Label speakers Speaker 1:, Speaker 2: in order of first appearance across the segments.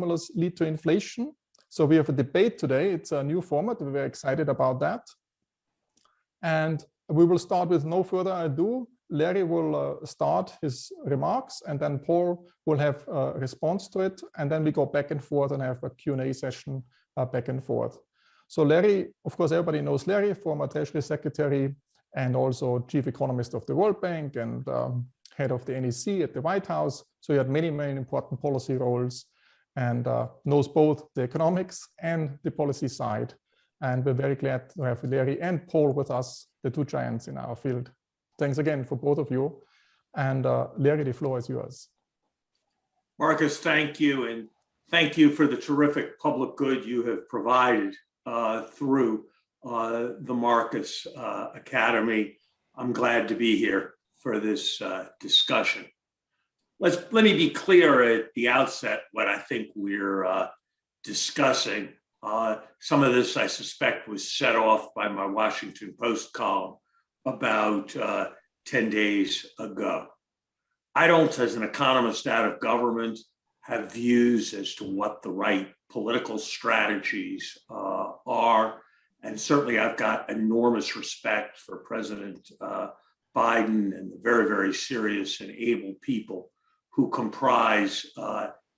Speaker 1: stimulus lead to inflation? So we have a debate today. It's a new format. We're very excited about that. And we will start with no further ado. Larry will start his remarks, and then Paul will have a response to it. And then we go back and forth and have a Q&A session back and forth. So Larry, of course, everybody knows Larry, former Treasury Secretary and also Chief Economist of the World Bank and head of the NEC at the White House. So he had many, many important policy roles and knows both the economics and the policy side. And we're very glad to have Larry and Paul with us, the two giants in our field. Thanks again for both of you. And Larry, the floor is yours.
Speaker 2: Markus, thank you. And thank you for the terrific public good you have provided through the Markus Academy. I'm glad to be here for this discussion. Let me be clear at the outset what I think we're discussing. Some of this, I suspect, was set off by my Washington Post column about 10 days ago. I don't, as an economist out of government, have views as to what the right political strategies are. And certainly I've got enormous respect for President Biden and the very, very serious and able people who comprise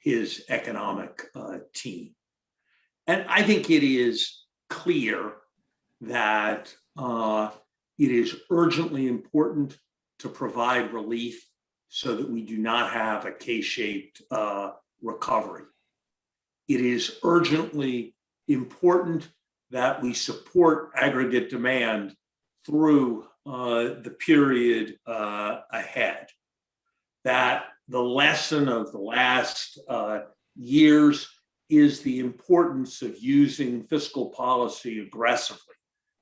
Speaker 2: his economic team. And I think it is clear that it is urgently important to provide relief so that we do not have a K-shaped recovery. It is urgently important that we support aggregate demand through the period ahead. That the lesson of the last years is the importance of using fiscal policy aggressively.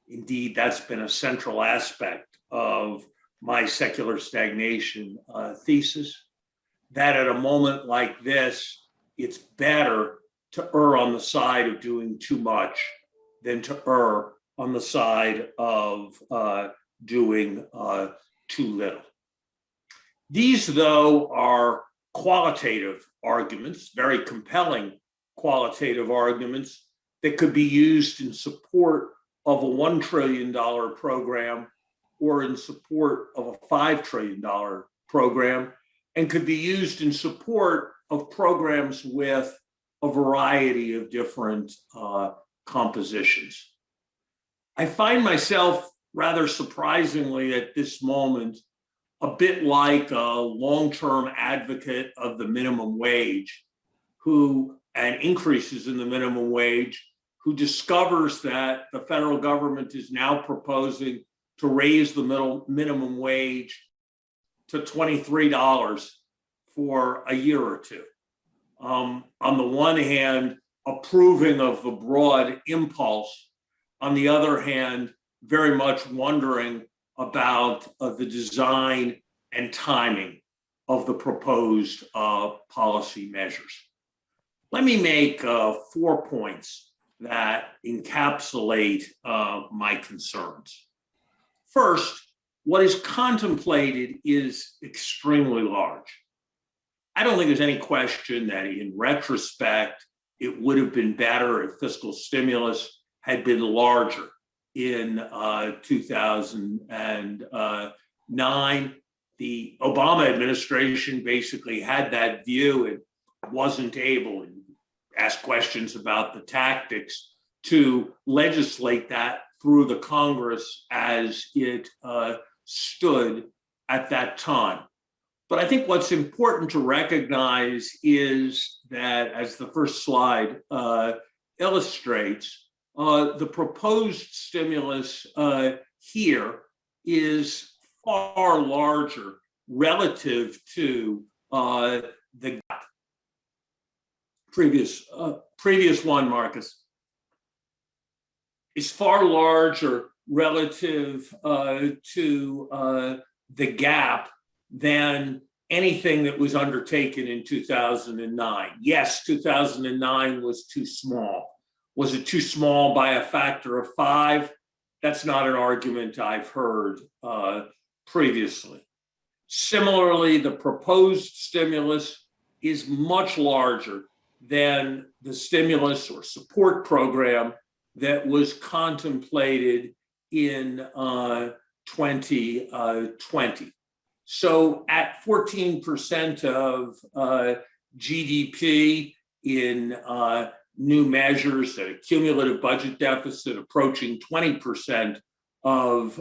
Speaker 2: Indeed, that's been a central aspect of my secular stagnation thesis, that at a moment like this, it's better to err on the side of doing too much than to err on the side of doing too little. These, though, are qualitative arguments, very compelling qualitative arguments that could be used in support of a $1 trillion program or in support of a $5 trillion program, and could be used in support of programs with a variety of different compositions. I find myself rather surprisingly at this moment a bit like a long-term advocate of the minimum wage and increases in the minimum wage, who discovers that the federal government is now proposing to raise the minimum wage to $23 for a year or two. On the one hand, approving of the broad impulse. On the other hand, very much wondering about the design and timing of the proposed policy measures. Let me make 4 points that encapsulate my concerns. First, what is contemplated is extremely large. I don't think there's any question that in retrospect, it would have been better if fiscal stimulus had been larger in 2009. The Obama administration basically had that view and wasn't able, and asked questions about the tactics, to legislate that through the Congress as it stood at that time. But I think what's important to recognize is that, as the first slide illustrates, the proposed stimulus here is far larger relative to the previous one, Markus, is far larger relative to the gap than anything that was undertaken in 2009. Yes, 2009 was too small. Was it too small by a factor of 5? That's not an argument I've heard previously. Similarly, the proposed stimulus is much larger than the stimulus or support program that was contemplated in 2020. So at 14% of GDP in new measures, at a cumulative budget deficit approaching 20% of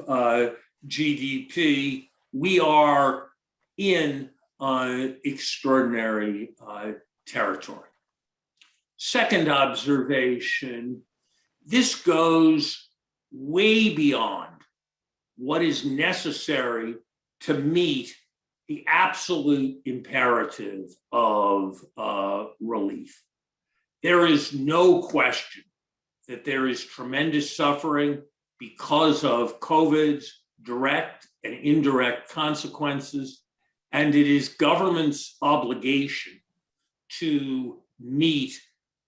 Speaker 2: GDP, we are in extraordinary territory. Second observation, this goes way beyond what is necessary to meet the absolute imperative of relief. There is no question that there is tremendous suffering because of COVID's direct and indirect consequences, and it is government's obligation to meet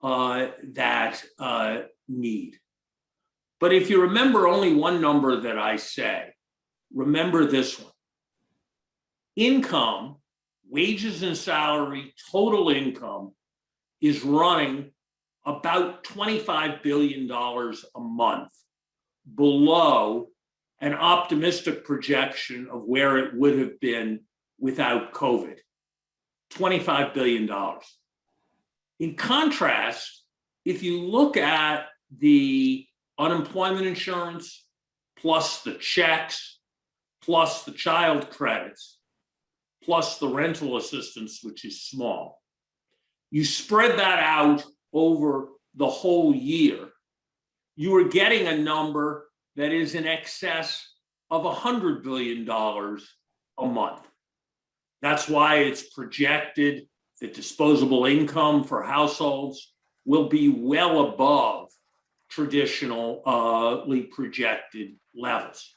Speaker 2: that need. But if you remember only one number that I say, remember this one. Income, wages and salary, total income is running about $25 billion a month below an optimistic projection of where it would have been without COVID. $25 billion. In contrast, if you look at the unemployment insurance, plus the checks, plus the child credits, plus the rental assistance, which is small, you spread that out over the whole year, you are getting a number that is in excess of $100 billion a month. That's why it's projected that disposable income for households will be well above traditionally projected levels.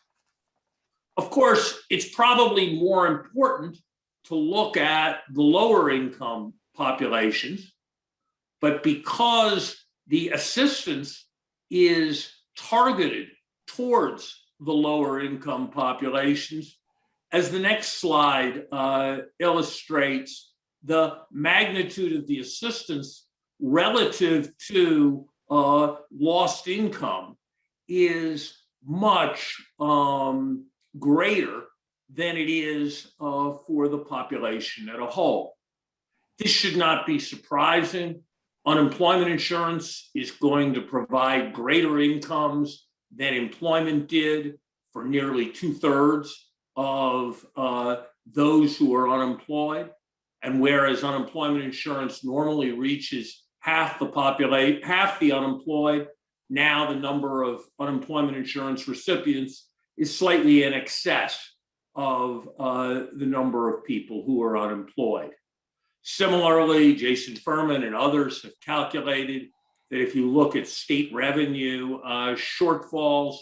Speaker 2: Of course, it's probably more important to look at the lower income populations, but because the assistance is targeted towards the lower income populations, as the next slide illustrates, the magnitude of the assistance relative to lost income is much greater than it is for the population as a whole. This should not be surprising. Unemployment insurance is going to provide greater incomes than employment did for nearly 2/3 of those who are unemployed. And whereas unemployment insurance normally reaches half the unemployed, now the number of unemployment insurance recipients is slightly in excess of the number of people who are unemployed. Similarly, Jason Furman and others have calculated that if you look at state revenue shortfalls,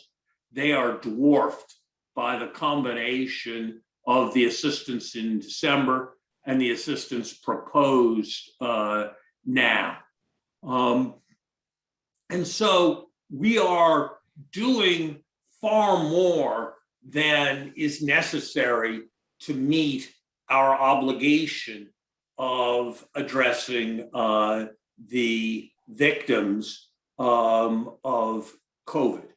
Speaker 2: they are dwarfed by the combination of the assistance in December and the assistance proposed now. And so we are doing far more than is necessary to meet our obligation of addressing the victims of COVID.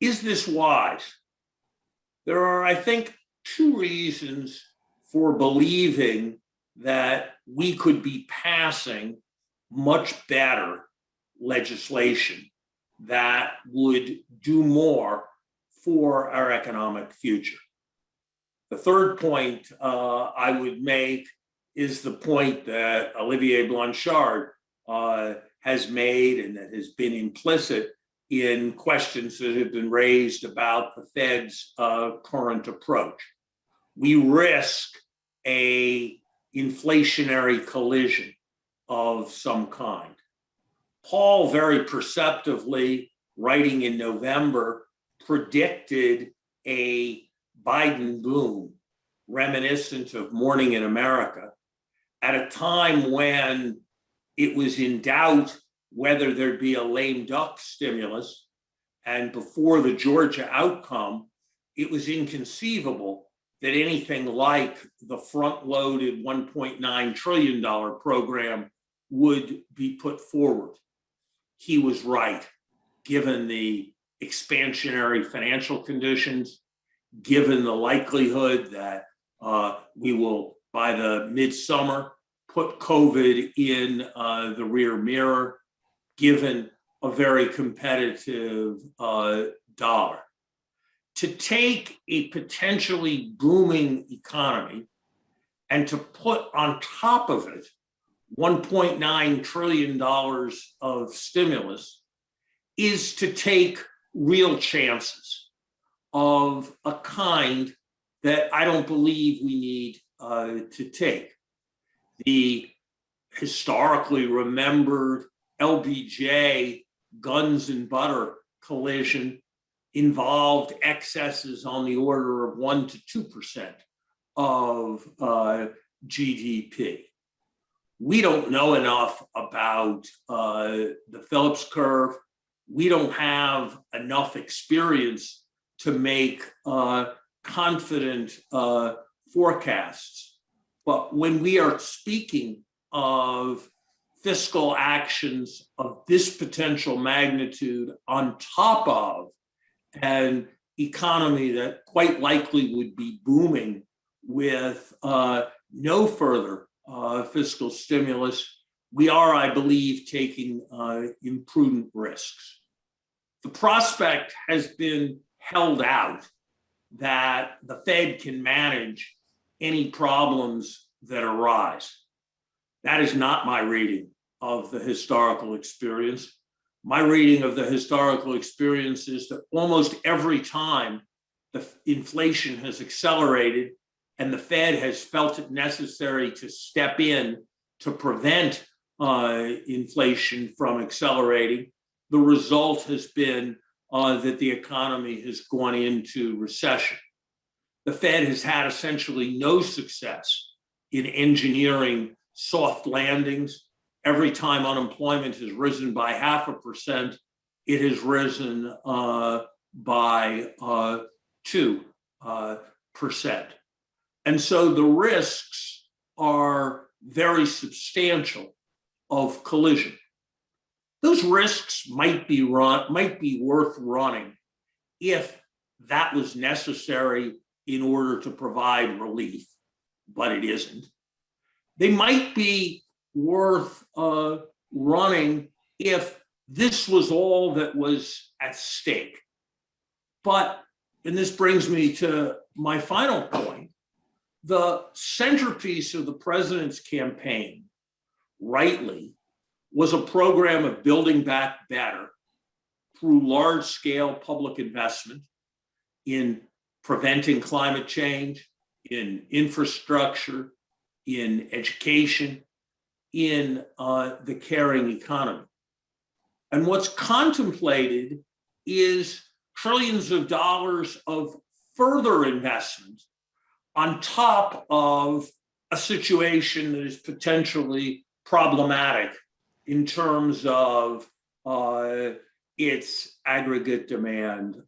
Speaker 2: Is this wise? There are, I think, two reasons for believing that we could be passing much better legislation that would do more for our economic future. The third point I would make is the point that Olivier Blanchard has made and that has been implicit in questions that have been raised about the Fed's current approach. We risk an inflationary collision of some kind. Paul very perceptively, writing in November, predicted a Biden boom reminiscent of Morning in America at a time when it was in doubt whether there'd be a lame duck stimulus. And before the Georgia outcome, it was inconceivable that anything like the front-loaded $1.9 trillion program would be put forward. He was right, given the expansionary financial conditions, given the likelihood that we will, by the midsummer, put COVID in the rear mirror, given a very competitive dollar. To take a potentially booming economy and to put on top of it $1.9 trillion of stimulus is to take real chances of a kind that I don't believe we need to take. The historically remembered LBJ guns and butter collision involved excesses on the order of 1 to 2% of GDP. We don't know enough about the Phillips curve. We don't have enough experience to make confident forecasts. But when we are speaking of fiscal actions of this potential magnitude on top of an economy that quite likely would be booming with no further fiscal stimulus, we are, I believe, taking imprudent risks. The prospect has been held out that the Fed can manage any problems that arise. That is not my reading of the historical experience. My reading of the historical experience is that almost every time the inflation has accelerated and the Fed has felt it necessary to step in to prevent inflation from accelerating, the result has been that the economy has gone into recession. The Fed has had essentially no success in engineering soft landings. Every time unemployment has risen by 0.5%, it has risen by 2%. And so the risks are very substantial of collision. Those risks might be worth running if that was necessary in order to provide relief, but it isn't. They might be worth running if this was all that was at stake. But, and this brings me to my final point, the centerpiece of the president's campaign, rightly, was a program of building back better through large-scale public investment in preventing climate change, in infrastructure, in education, in the caring economy. And what's contemplated is trillions of dollars of further investment on top of a situation that is potentially problematic in terms of its aggregate demand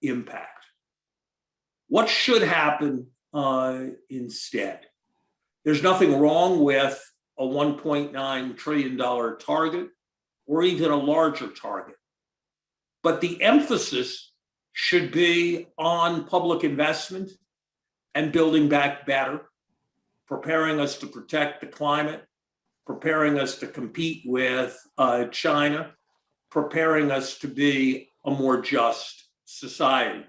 Speaker 2: impact. What should happen instead? There's nothing wrong with a $1.9 trillion target or even a larger target. But the emphasis should be on public investment and building back better, preparing us to protect the climate, preparing us to compete with China, preparing us to be a more just society.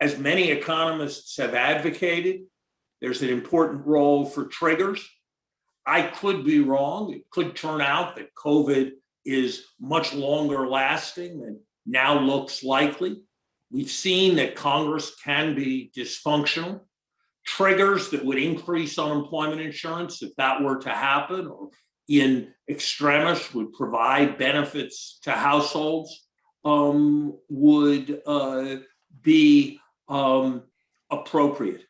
Speaker 2: As many economists have advocated, there's an important role for triggers. I could be wrong. It could turn out that COVID is much longer lasting than now looks likely. We've seen that Congress can be dysfunctional. Triggers that would increase unemployment insurance, if that were to happen, or in extremis would provide benefits to households, would be appropriate.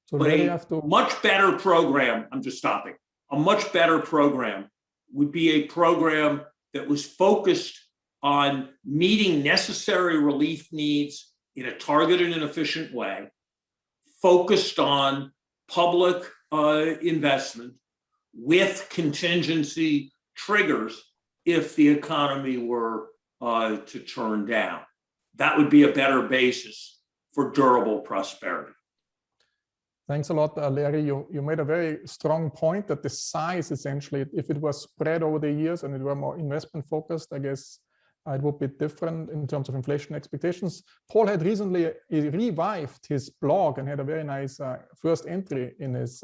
Speaker 1: So
Speaker 2: but a much better program, I'm just stopping, a much better program would be a program that was focused on meeting necessary relief needs in a targeted and efficient way, focused on public investment, with contingency triggers if the economy were to turn down. That would be a better basis for durable prosperity.
Speaker 1: Thanks a lot, Larry. You made a very strong point that the size, essentially, if it was spread over the years and it were more investment focused, I guess it would be different in terms of inflation expectations. Paul had recently revived his blog and had a very nice first entry in his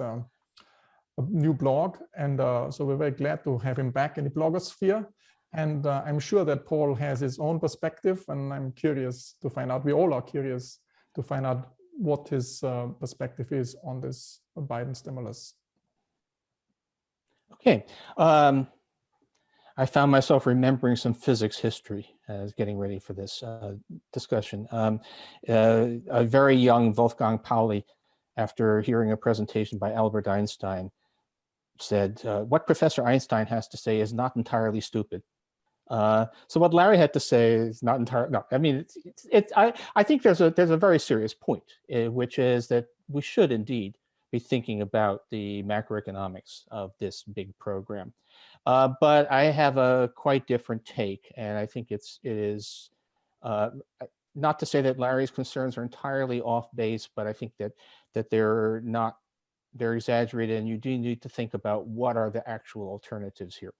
Speaker 1: new blog. And so we're very glad to have him back in the blogosphere. And I'm sure that Paul has his own perspective, and I'm curious to find out, we all are curious to find out what his perspective is on this Biden stimulus.
Speaker 3: Okay. I found myself remembering some physics history as getting ready for this discussion. A very young Wolfgang Pauli, after hearing a presentation by Albert Einstein, said, what Professor Einstein has to say is not entirely stupid. So what Larry had to say is not entirely, no, I mean, I think there's a very serious point, which is that we should indeed be thinking about the macroeconomics of this big program. But I have a quite different take, and I think it is not to say that Larry's concerns are entirely off base, but I think that they're exaggerated, and you do need to think about what are the actual alternatives here.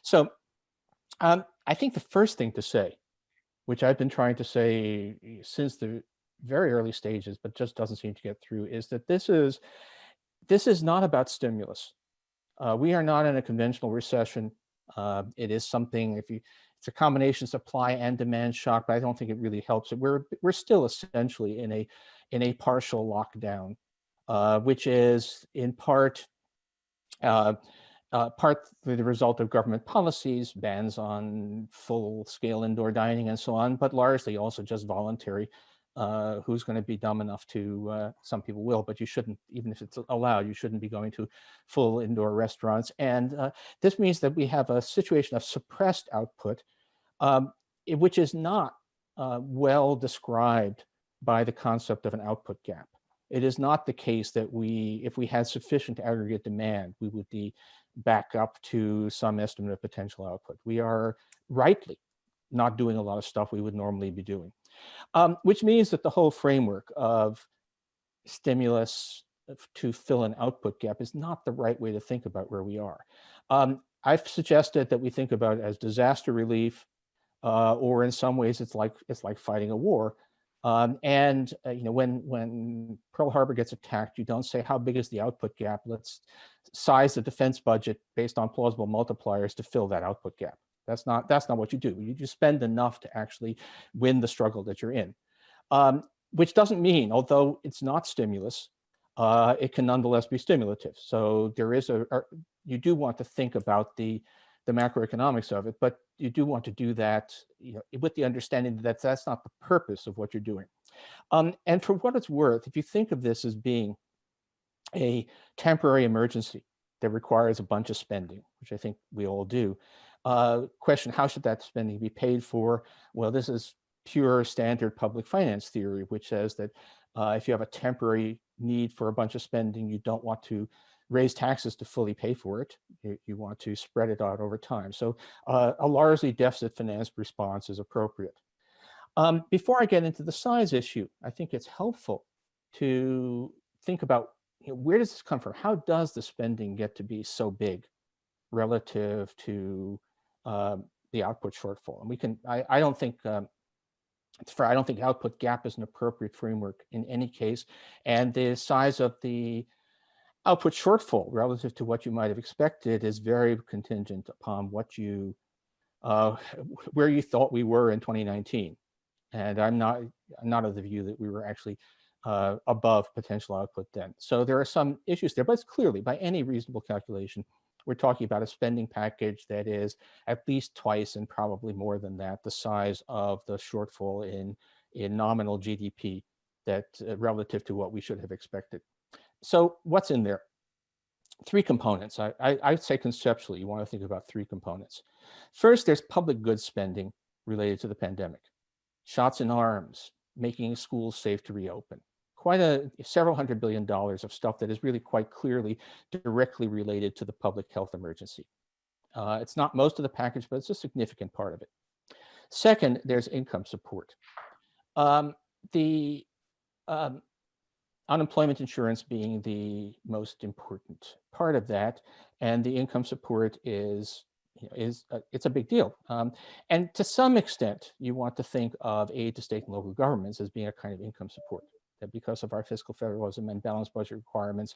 Speaker 3: So I think the first thing to say, which I've been trying to say since the very early stages, but just doesn't seem to get through, is that this is not about stimulus. We are not in a conventional recession. It is something, it's a combination supply and demand shock, but I don't think it really helps. We're still essentially in a partial lockdown, which is in part the result of government policies, bans on full-scale indoor dining and so on, but largely also just voluntary. Who's going to be dumb enough to, some people will, but you shouldn't, even if it's allowed, you shouldn't be going to full indoor restaurants. And this means that we have a situation of suppressed output, which is not well described by the concept of an output gap. It is not the case that if we had sufficient aggregate demand, we would be back up to some estimate of potential output. We are rightly not doing a lot of stuff we would normally be doing. Which means that the whole framework of stimulus to fill an output gap is not the right way to think about where we are. I've suggested that we think about it as disaster relief, or in some ways it's like fighting a war. You know, when Pearl Harbor gets attacked, you don't say how big is the output gap. Let's size the defense budget based on plausible multipliers to fill that output gap. That's not what you do. You spend enough to actually win the struggle that you're in, which doesn't mean, although it's not stimulus, it can nonetheless be stimulative. So there is you do want to think about the macroeconomics of it, but you do want to do that, you know, with the understanding that that's not the purpose of what you're doing. And for what it's worth, if you think of this as being a temporary emergency that requires a bunch of spending, which I think we all do, question, how should that spending be paid for? Well, this is pure standard public finance theory, which says that if you have a temporary need for a bunch of spending, you don't want to raise taxes to fully pay for it. You want to spread it out over time. So a largely deficit financed response is appropriate. Before I get into the size issue, I think it's helpful to think about, you know, where does this come from? How does the spending get to be so big relative to the output shortfall? And we can, I don't think output gap is an appropriate framework in any case. And the size of the output shortfall relative to what you might have expected is very contingent upon what you, where you thought we were in 2019. And I'm not of the view that we were actually above potential output then. So there are some issues there, but it's clearly, by any reasonable calculation, we're talking about a spending package that is at least twice and probably more than that, the size of the shortfall in nominal GDP that relative to what we should have expected. So what's in there? Three components. I'd say conceptually, you want to think about three components. First, there's public goods spending related to the pandemic. Shots in arms, making schools safe to reopen, several $100 billion of stuff that is really quite clearly directly related to the public health emergency. It's not most of the package, but it's a significant part of it. Second, there's income support. The unemployment insurance being the most important part of that, and the income support is it's a big deal. And to some extent, you want to think of aid to state and local governments as being a kind of income support. That because of our fiscal federalism and balanced budget requirements,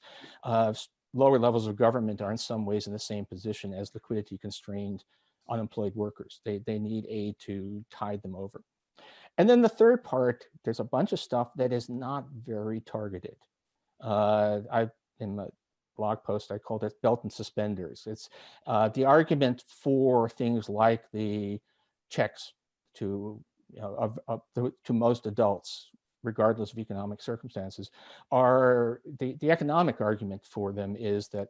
Speaker 3: lower levels of government are in some ways in the same position as liquidity constrained unemployed workers. They need aid to tide them over. And then the third part, there's a bunch of stuff that is not very targeted. In my blog post, I called it belt and suspenders. It's the argument for things like the checks to to most adults, regardless of economic circumstances, are the economic argument for them is that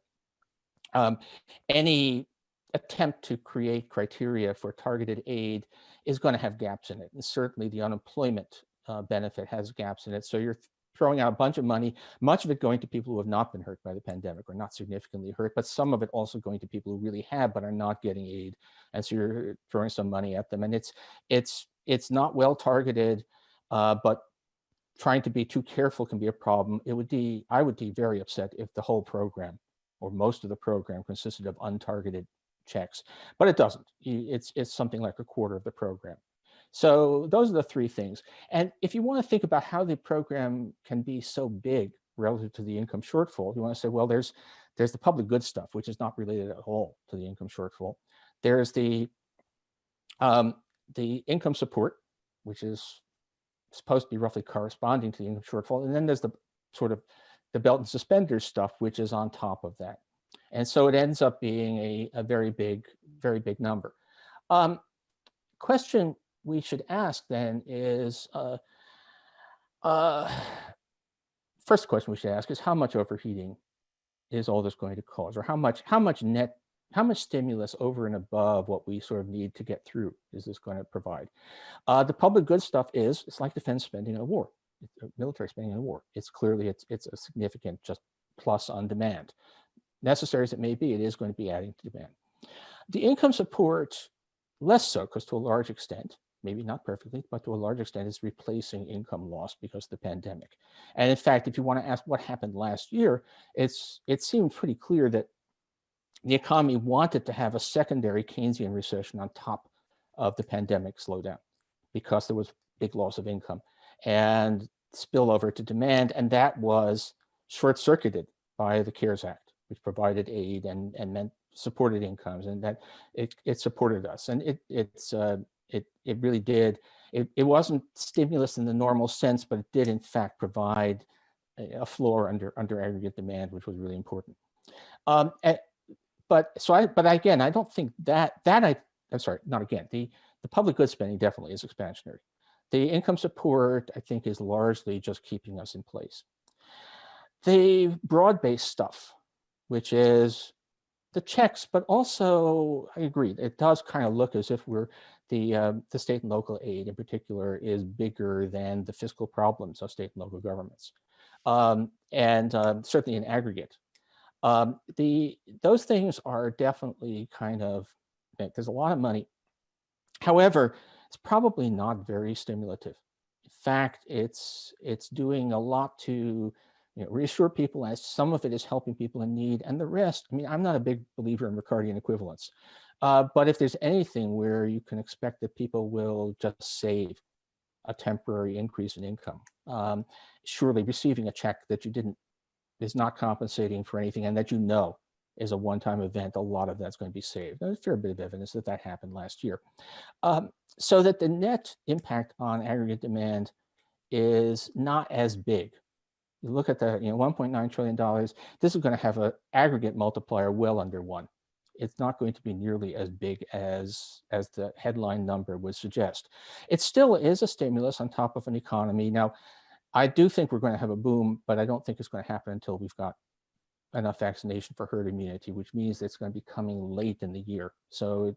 Speaker 3: any attempt to create criteria for targeted aid is going to have gaps in it. And certainly the unemployment benefit has gaps in it. So you're throwing out a bunch of money, much of it going to people who have not been hurt by the pandemic or not significantly hurt, but some of it also going to people who really have but are not getting aid. And so you're throwing some money at them. And it's not well targeted, but trying to be too careful can be a problem. I would be very upset if the whole program or most of the program consisted of untargeted checks, but it doesn't. It's something like a quarter of the program. So those are the three things. And if you want to think about how the program can be so big relative to the income shortfall, you want to say, well, there's the public goods stuff, which is not related at all to the income shortfall. There's the income support, which is supposed to be roughly corresponding to the income shortfall. And then there's the sort of the belt and suspenders stuff, which is on top of that. And so it ends up being a very big number. Question we should ask then is, first question we should ask is how much overheating is all this going to cause, or how much stimulus over and above what we sort of need to get through is this going to provide? The public goods stuff it's like defense spending in a war, military spending in a war. It's clearly, it's a significant just plus on demand. Necessary as it may be, it is going to be adding to demand. The income support, less so, because to a large extent, maybe not perfectly, but to a large extent, is replacing income loss because of the pandemic. And in fact, if you want to ask what happened last year, it seemed pretty clear that the economy wanted to have a secondary Keynesian recession on top of the pandemic slowdown because there was big loss of income and spillover to demand. And that was short-circuited by the CARES Act, which provided aid and meant supported incomes, and that it supported us. And it really did. It wasn't stimulus in the normal sense, but it did in fact provide a floor under aggregate demand, which was really important. But again, I don't think I'm sorry, not again. The public goods spending definitely is expansionary. The income support, I think, is largely just keeping us in place. The broad-based stuff, which is the checks, but also, I agree, it does kind of look as if the state and local aid in particular is bigger than the fiscal problems of state and local governments, and certainly in aggregate. Those things are definitely kind of, there's a lot of money. However, it's probably not very stimulative. In fact, it's doing a lot to reassure people, as some of it is helping people in need, and the rest, I mean, I'm not a big believer in Ricardian equivalence, but if there's anything where you can expect that people will just save a temporary increase in income, surely receiving a check that is not compensating for anything and that is a one-time event, a lot of that's going to be saved. There's a fair bit of evidence that happened last year. So that the net impact on aggregate demand is not as big. You look at the $1.9 trillion, this is going to have an aggregate multiplier well under 1. It's not going to be nearly as big as the headline number would suggest. It still is a stimulus on top of an economy. Now, I do think we're going to have a boom, but I don't think it's going to happen until we've got enough vaccination for herd immunity, which means it's going to be coming late in the year. So,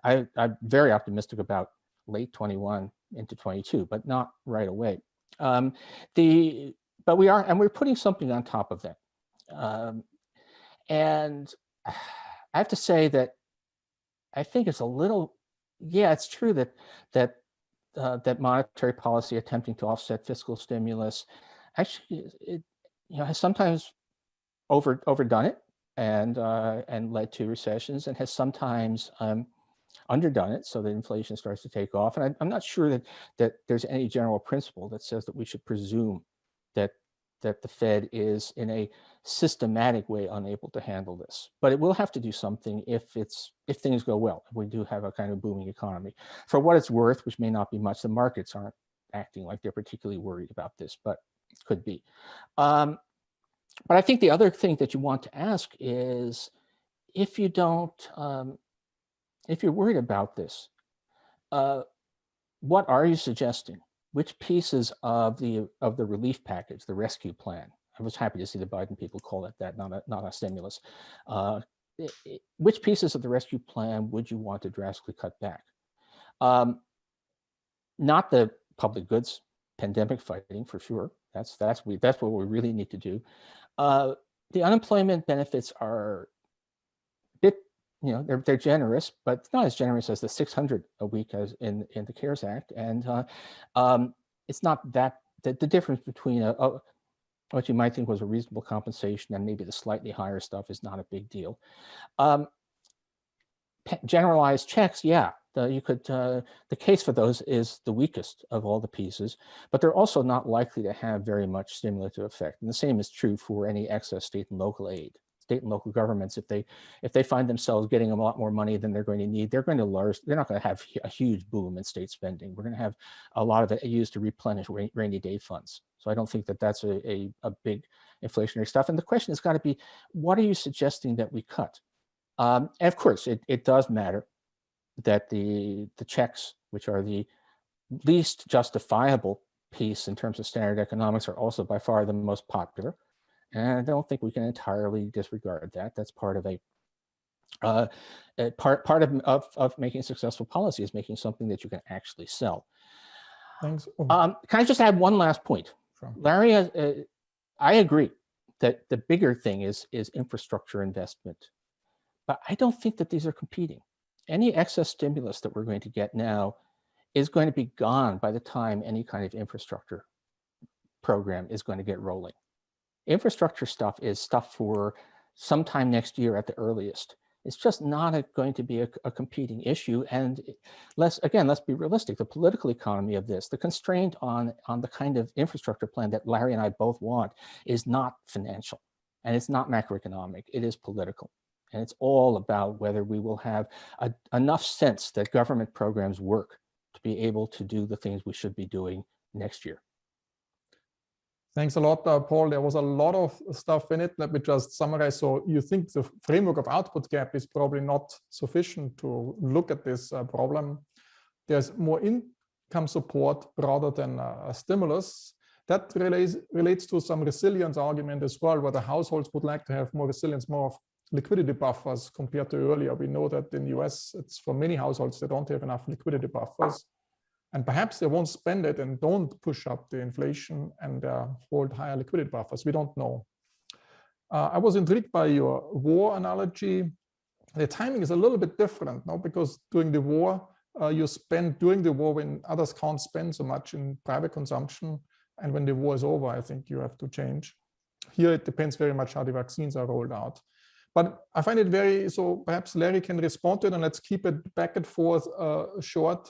Speaker 3: I'm very optimistic about late 21 into 22, but not right away. But we're putting something on top of that. And I have to say that I think it's a little, yeah, it's true that monetary policy attempting to offset fiscal stimulus actually has sometimes overdone it and led to recessions, and has sometimes underdone it so that inflation starts to take off. And I'm not sure that there's any general principle that says that we should presume that the Fed is in a systematic way unable to handle this. But it will have to do something if things go well. If we do have a kind of booming economy. For what it's worth, which may not be much, the markets aren't acting like they're particularly worried about this, but could be. But I think the other thing that you want to ask is, if you don't, if you're worried about this, what are you suggesting? Which pieces of the relief package, the rescue plan? I was happy to see the Biden people call it that, not a stimulus. Which pieces of the rescue plan would you want to drastically cut back? Not the public goods pandemic fighting, for sure. That's what we really need to do. The unemployment benefits are a bit, they're generous, but not as generous as the $600 a week as in the CARES Act. And it's not that, the difference between what you might think was a reasonable compensation and maybe the slightly higher stuff is not a big deal. Generalized checks, yeah, the case for those is the weakest of all the pieces, but they're also not likely to have very much stimulative effect. And the same is true for any excess state and local aid. State and local governments, if they find themselves getting a lot more money than they're going to need, they're not going to have a huge boom in state spending. We're going to have a lot of it used to replenish rainy day funds. So I don't think that that's a big inflationary stuff. And the question has got to be, what are you suggesting that we cut? And of course, it does matter that the checks, which are the least justifiable piece in terms of standard economics, are also by far the most popular. And I don't think we can entirely disregard that. That's part of part of making successful policy, is making something that you can actually sell.
Speaker 1: Thanks.
Speaker 3: Can I just add one last point?
Speaker 1: Sure.
Speaker 3: Larry, I agree that the bigger thing is infrastructure investment, but I don't think that these are competing. Any excess stimulus that we're going to get now is going to be gone by the time any kind of infrastructure program is going to get rolling. Infrastructure stuff is stuff for sometime next year at the earliest. It's just not going to be a competing issue. And let's be realistic. The political economy of this, the constraint on the kind of infrastructure plan that Larry and I both want, is not financial, and it's not macroeconomic. It is political. And it's all about whether we will have enough sense that government programs work to be able to do the things we should be doing next year.
Speaker 1: Thanks a lot, Paul. There was a lot of stuff in it. Let me just summarize. So you think the framework of output gap is probably not sufficient to look at this problem. There's more income support rather than a stimulus. That relates to some resilience argument as well, where the households would like to have more resilience, more of liquidity buffers compared to earlier. We know that in the US, it's for many households, they don't have enough liquidity buffers. And perhaps they won't spend it and don't push up the inflation and hold higher liquidity buffers. We don't know. I was intrigued by your war analogy. The timing is a little bit different now, because during the war, you spend during the war when others can't spend so much in private consumption. And when the war is over, I think you have to change. Here, it depends very much how the vaccines are rolled out. But I find it so perhaps Larry can respond to it, and let's keep it back and forth short.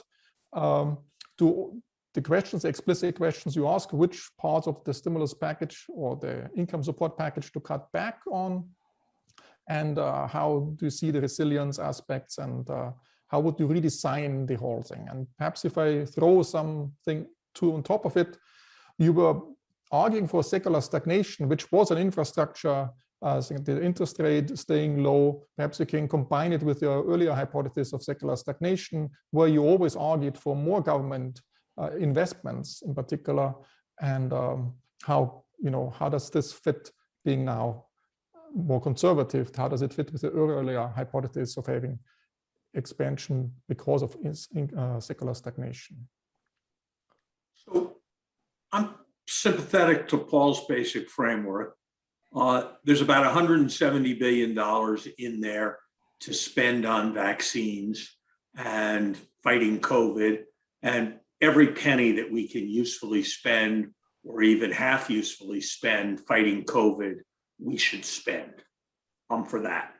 Speaker 1: To the questions, explicit questions you ask, which parts of the stimulus package or the income support package to cut back on, and how do you see the resilience aspects, and how would you redesign the whole thing? And perhaps if I throw something on top of it, you were arguing for secular stagnation, which was an infrastructure, the interest rate staying low. Perhaps you can combine it with your earlier hypothesis of secular stagnation, where you always argued for more government investments in particular, and how does this fit, being now more conservative? How does it fit with the earlier hypothesis of having expansion because of secular stagnation?
Speaker 2: So I'm sympathetic to Paul's basic framework. There's about $170 billion in there to spend on vaccines and fighting COVID, and every penny that we can usefully spend or even half usefully spend fighting COVID, we should spend. I'm for that.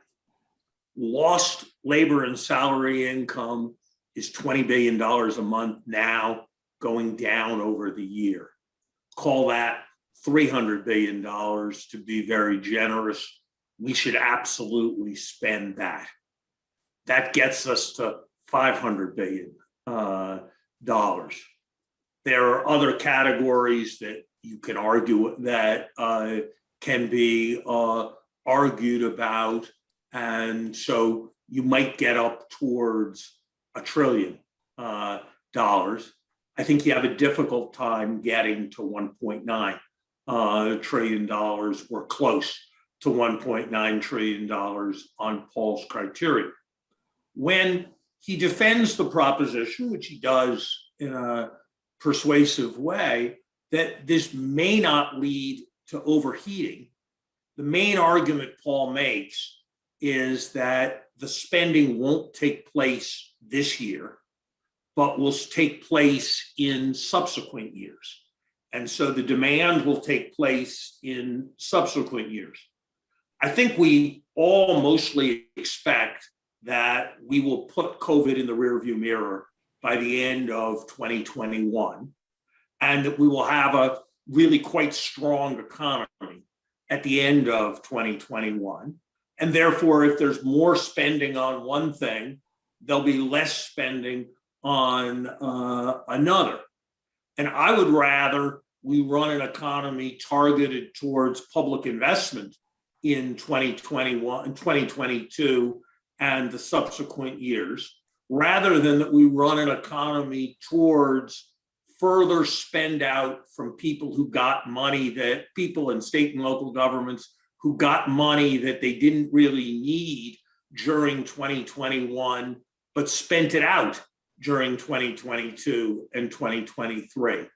Speaker 2: Lost labor and salary income is $20 billion a month now, going down over the year. Call that $300 billion to be very generous. We should absolutely spend that. That gets us to $500 billion. There are other categories that you can argue that can be argued about, and so you might get up towards $1 trillion. I think you have a difficult time getting to $1.9 trillion or close to $1.9 trillion on Paul's criteria. When he defends the proposition, which he does in a persuasive way, that this may not lead to overheating, the main argument Paul makes is that the spending won't take place this year, but will take place in subsequent years. And so the demand will take place in subsequent years. I think we all mostly expect that we will put COVID in the rearview mirror by the end of 2021, and that we will have a really quite strong economy at the end of 2021. And therefore, if there's more spending on one thing, there'll be less spending on another. And I would rather we run an economy targeted towards public investment in 2021 and 2022 and the subsequent years, rather than that we run an economy towards further spend out from people who got money, that people in state and local governments who got money that they didn't really need during 2021, but spent it out during 2022 and 2023.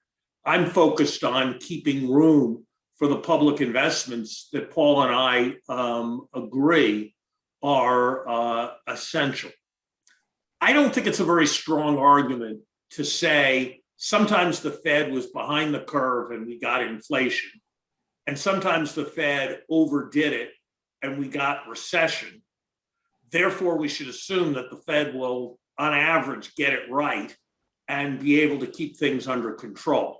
Speaker 2: I'm focused on keeping room for the public investments that Paul and I agree are essential. I don't think it's a very strong argument to say sometimes the Fed was behind the curve and we got inflation, and sometimes the Fed overdid it and we got recession. Therefore, we should assume that the Fed will, on average, get it right and be able to keep things under control.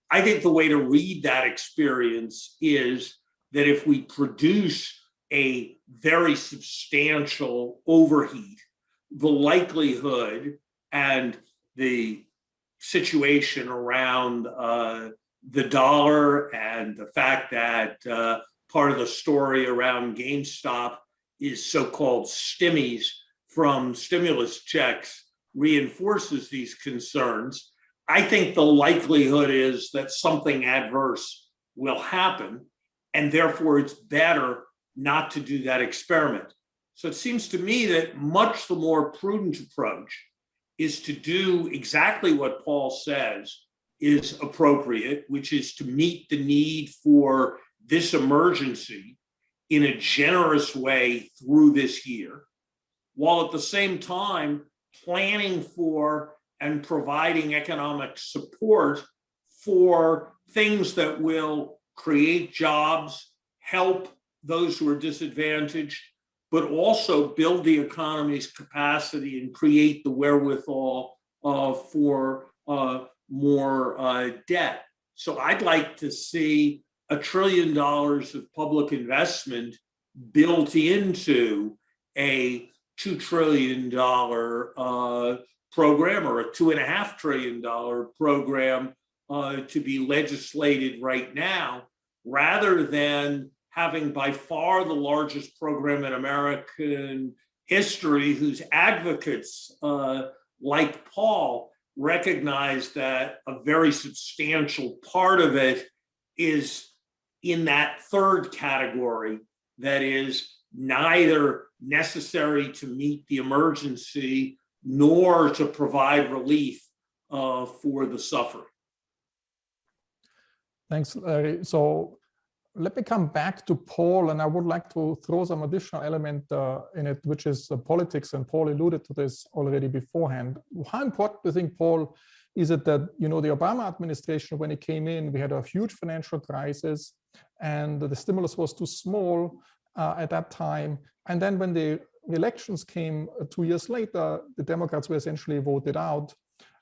Speaker 2: I think the way to read that experience is that if we produce a very substantial overheat, the likelihood and the situation around the dollar and the fact that part of the story around GameStop is so-called stimmies from stimulus checks reinforces these concerns. I think the likelihood is that something adverse will happen, and therefore it's better not to do that experiment. So it seems to me that much the more prudent approach is to do exactly what Paul says is appropriate, which is to meet the need for this emergency in a generous way through this year, while at the same time planning for and providing economic support for things that will create jobs, help those who are disadvantaged, but also build the economy's capacity and create the wherewithal for more debt. So I'd like to see $1 trillion of public investment built into a $2 trillion program or a $2.5 trillion program to be legislated right now, rather than having by far the largest program in American history, whose advocates like Paul recognize that a very substantial part of it is in that third category, that is neither necessary to meet the emergency nor to provide relief for the suffering.
Speaker 1: Thanks, Larry. So let me come back to Paul, and I would like to throw some additional element in it, which is politics, and Paul alluded to this already beforehand. How important do you think, Paul, is it that, you know, the Obama administration, when it came in, we had a huge financial crisis, and the stimulus was too small at that time. And then when the elections came 2 years later, the Democrats were essentially voted out.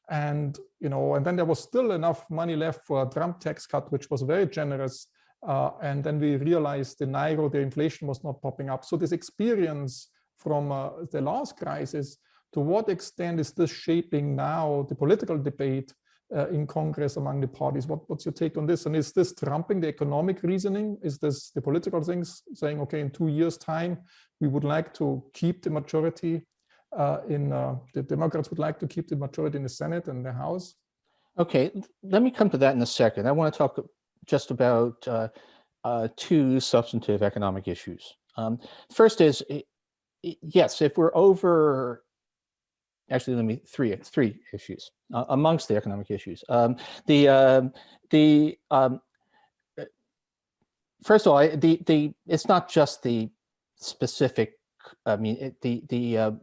Speaker 1: And, you know, and then there was still enough money left for a Trump tax cut, which was very generous. And then we realized in Nairo, the inflation was not popping up. So this experience from the last crisis, to what extent is this shaping now the political debate in Congress among the parties? What's your take on this? And is this trumping the economic reasoning? Is this the political things saying, okay, in 2 years' time, we would like to keep the majority the Democrats would like to keep the majority in the Senate and the House?
Speaker 3: Okay, let me come to that in a second. I want to talk just about two substantive economic issues. First is, yes, if we're over, actually, three issues amongst the economic issues. First of all, it's not just the specific. I mean, the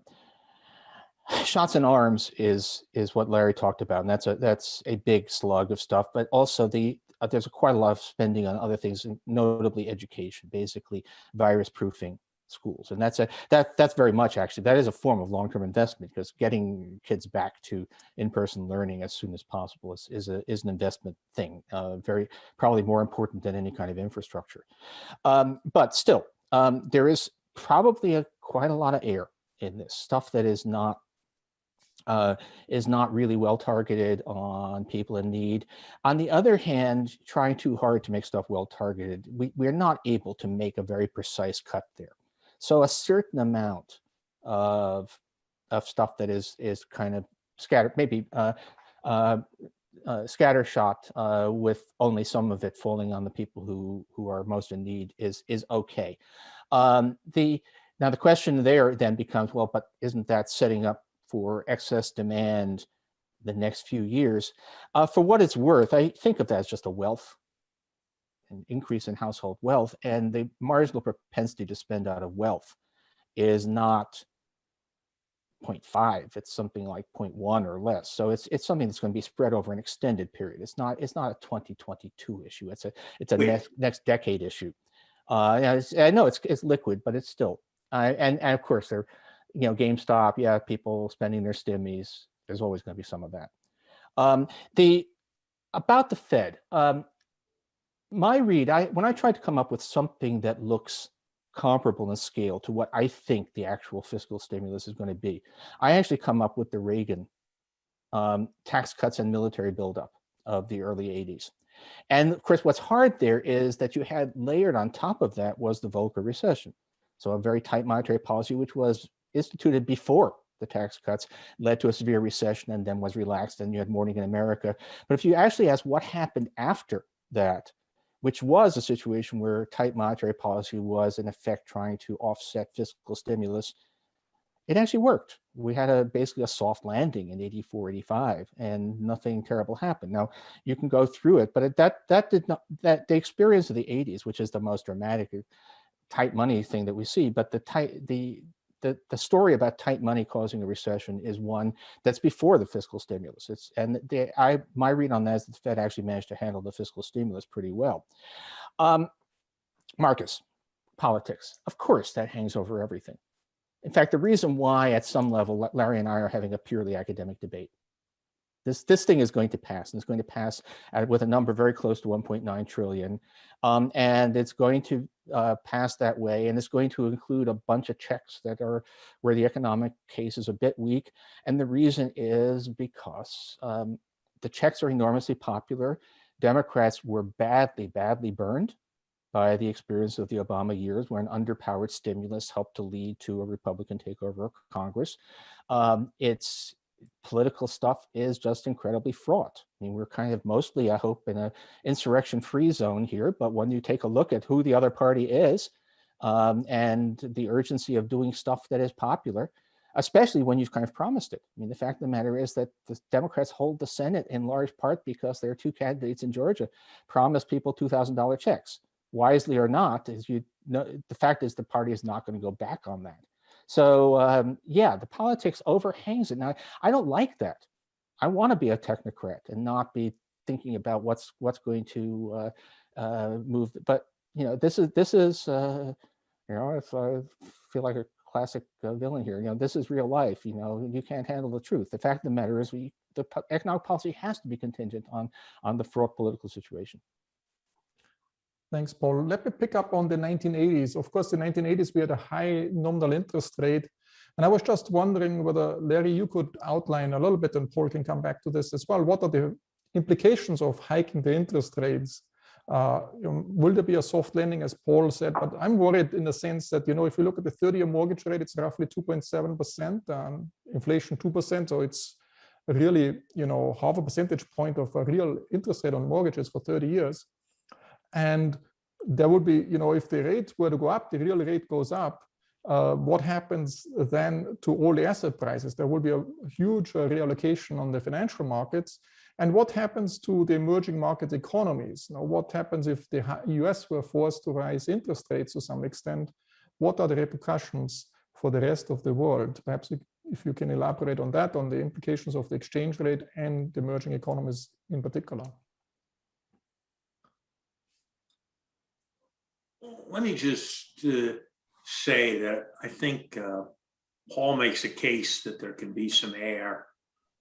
Speaker 3: shots in arms is what Larry talked about, and that's a big slug of stuff. But also there's quite a lot of spending on other things, notably education, basically virus proofing schools, and that's very much, actually, that is a form of long-term investment, because getting kids back to in-person learning as soon as possible is an investment thing, probably more important than any kind of infrastructure. But still, there is probably quite a lot of air in this stuff that is not really well targeted on people in need. On the other hand, trying too hard to make stuff well targeted, we're not able to make a very precise cut there. So a certain amount of stuff that is kind of scattered, maybe scattershot, with only some of it falling on the people who are most in need is okay. Now the question there then becomes, well, but isn't that setting up for excess demand the next few years? For what it's worth, I think of that as just an increase in household wealth, and the marginal propensity to spend out of wealth is not 0.5, it's something like 0.1 or less. So it's something that's going to be spread over an extended period. It's not a 2022 issue. It's a next decade issue. I know it's liquid, but it's still, and of course there, you know, GameStop, yeah, people spending their stimmies, there's always going to be some of that. About the Fed, my read, when I tried to come up with something that looks comparable in scale to what I think the actual fiscal stimulus is going to be, I actually come up with the Reagan tax cuts and military buildup of the early 80s. And of course, what's hard there is that you had layered on top of that was the Volcker recession. So a very tight monetary policy, which was instituted before the tax cuts, led to a severe recession and then was relaxed, and you had Morning in America. But if you actually ask what happened after that, which was a situation where tight monetary policy was in effect trying to offset fiscal stimulus, it actually worked. We had basically a soft landing in 84, 85, and nothing terrible happened. Now you can go through it, but the experience of the 80s, which is the most dramatic tight money thing that we see, but the story about tight money causing a recession is one that's before the fiscal stimulus. My read on that is that the Fed actually managed to handle the fiscal stimulus pretty well. Marcus, politics, of course, that hangs over everything. In fact, the reason why at some level Larry and I are having a purely academic debate, this thing is going to pass, and it's going to pass with a number very close to 1.9 trillion, and it's going to pass that way, and it's going to include a bunch of checks that are where the economic case is a bit weak, and the reason is because the checks are enormously popular. Democrats were badly burned by the experience of the Obama years, where an underpowered stimulus helped to lead to a Republican takeover of Congress. Its political stuff is just incredibly fraught. I mean, we're kind of mostly, I hope, in an insurrection-free zone here, but when you take a look at who the other party is and the urgency of doing stuff that is popular, especially when you've kind of promised it. I mean, the fact of the matter is that the Democrats hold the Senate in large part because their two candidates in Georgia promised people $2,000 checks. Wisely or not, as you know, the fact is the party is not going to go back on that. So yeah, the politics overhangs it. Now, I don't like that. I want to be a technocrat and not be thinking about what's going to move. But you know, this is you know, if I feel like a classic villain here, you know, this is real life. You know, you can't handle the truth. The fact of the matter is, the economic policy has to be contingent on the fraught political situation.
Speaker 1: Thanks, Paul. Let me pick up on the 1980s. Of course, the 1980s, we had a high nominal interest rate. And I was just wondering whether, Larry, you could outline a little bit, and Paul can come back to this as well. What are the implications of hiking the interest rates? Will there be a soft landing, as Paul said? But I'm worried in the sense that, you know, if you look at the 30-year mortgage rate, it's roughly 2.7%, inflation 2%. So it's really, you know, half a percentage point of a real interest rate on mortgages for 30 years. And there would be, you know, if the rate were to go up, the real rate goes up, what happens then to all the asset prices? There will be a huge reallocation on the financial markets. And what happens to the emerging market economies? Now, what happens if the US were forced to raise interest rates to some extent? What are the repercussions for the rest of the world? Perhaps if you can elaborate on that, on the implications of the exchange rate and the emerging economies in particular.
Speaker 2: Let me just say that I think Paul makes a case that there can be some air.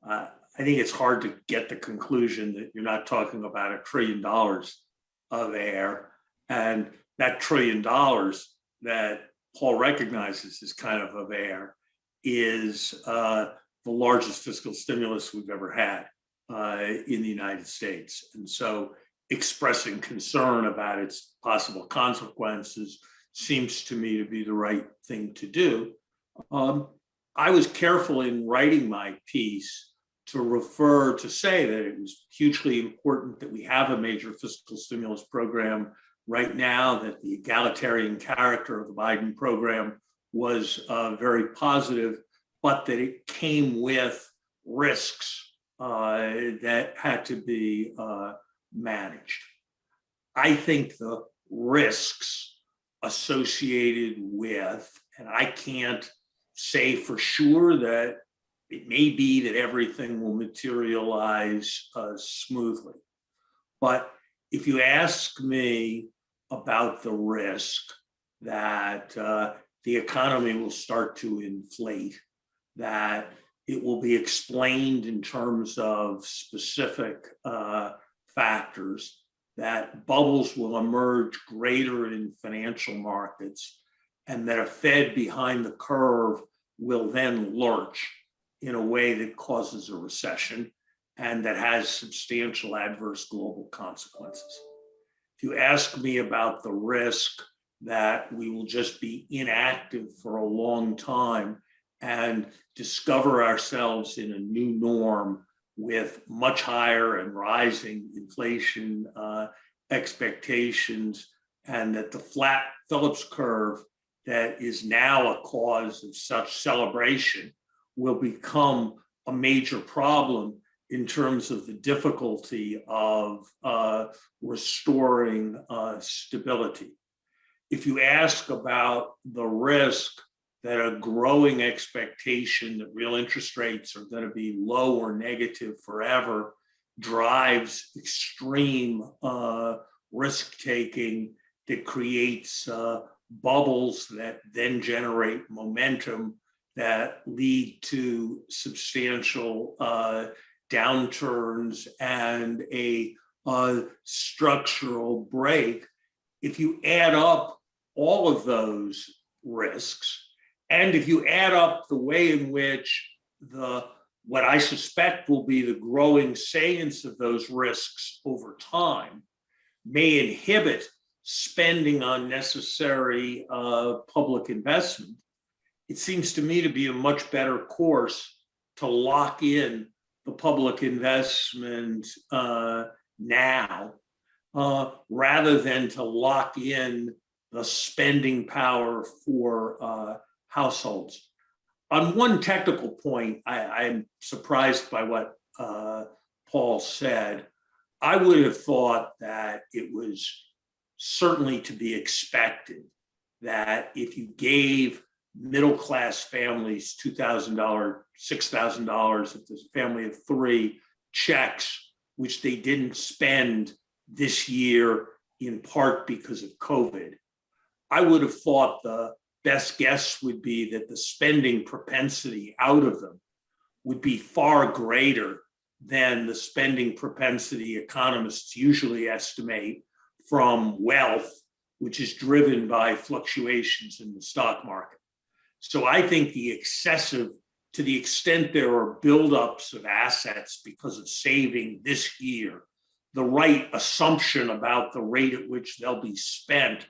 Speaker 2: I think it's hard to get the conclusion that you're not talking about $1 trillion of air, and that $1 trillion that Paul recognizes as kind of air is the largest fiscal stimulus we've ever had in the United States. And so expressing concern about its possible consequences seems to me to be the right thing to do. I was careful in writing my piece to say that it was hugely important that we have a major fiscal stimulus program right now, that the egalitarian character of the Biden program was very positive, but that it came with risks that had to be managed. I think the risks associated with, and I can't say for sure that it may be that everything will materialize smoothly. But if you ask me about the risk that the economy will start to inflate, that it will be explained in terms of specific factors, that bubbles will emerge greater in financial markets, and that a Fed behind the curve will then lurch in a way that causes a recession and that has substantial adverse global consequences. If you ask me about the risk that we will just be inactive for a long time and discover ourselves in a new norm with much higher and rising inflation expectations, and that the flat Phillips curve that is now a cause of such celebration will become a major problem in terms of the difficulty of restoring stability. If you ask about the risk that a growing expectation that real interest rates are going to be low or negative forever drives extreme risk-taking that creates bubbles that then generate momentum that lead to substantial downturns and a structural break. If you add up all of those risks, and if you add up the way in which what I suspect will be the growing salience of those risks over time may inhibit spending on necessary public investment, it seems to me to be a much better course to lock in the public investment now rather than to lock in the spending power for households. On one technical point, I'm surprised by what Paul said. I would have thought that it was certainly to be expected that if you gave middle-class families $2,000, $6,000, if there's a family of three, checks, which they didn't spend this year in part because of COVID, I would have thought the best guess would be that the spending propensity out of them would be far greater than the spending propensity economists usually estimate from wealth, which is driven by fluctuations in the stock market. So I think the excessive, to the extent there are buildups of assets because of saving this year, the right assumption about the rate at which they'll be spent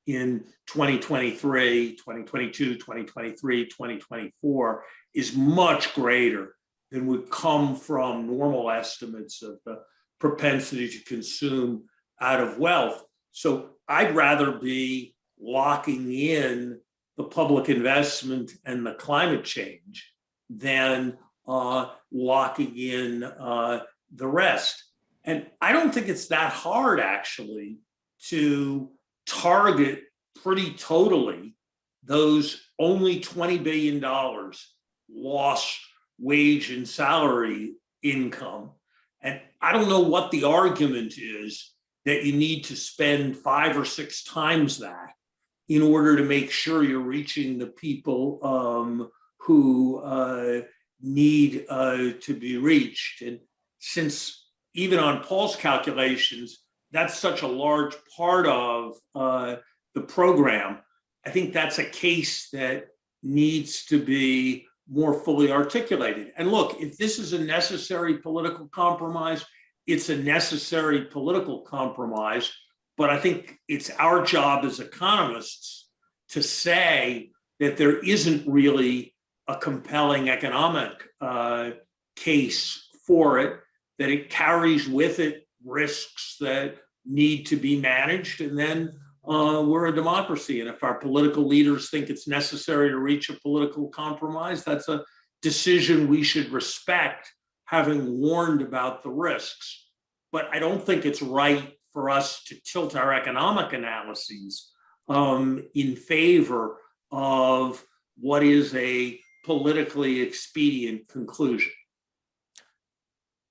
Speaker 2: in 2023, 2022, 2023, 2024 is much greater than would come from normal estimates of the propensity to consume out of wealth. So I'd rather be locking in the public investment and the climate change than locking in the rest. And I don't think it's that hard, actually, to target pretty totally those only $20 billion lost wage and salary income. And I don't know what the argument is that you need to spend 5 or 6 times that in order to make sure you're reaching the people who need to be reached. And since even on Paul's calculations, that's such a large part of the program, I think that's a case that needs to be more fully articulated. And look, if this is a necessary political compromise, it's a necessary political compromise. But I think it's our job as economists to say that there isn't really a compelling economic case for it, that it carries with it risks that need to be managed. And then we're a democracy. And if our political leaders think it's necessary to reach a political compromise, that's a decision we should respect, having warned about the risks. But I don't think it's right for us to tilt our economic analyses in favor of what is a politically expedient conclusion.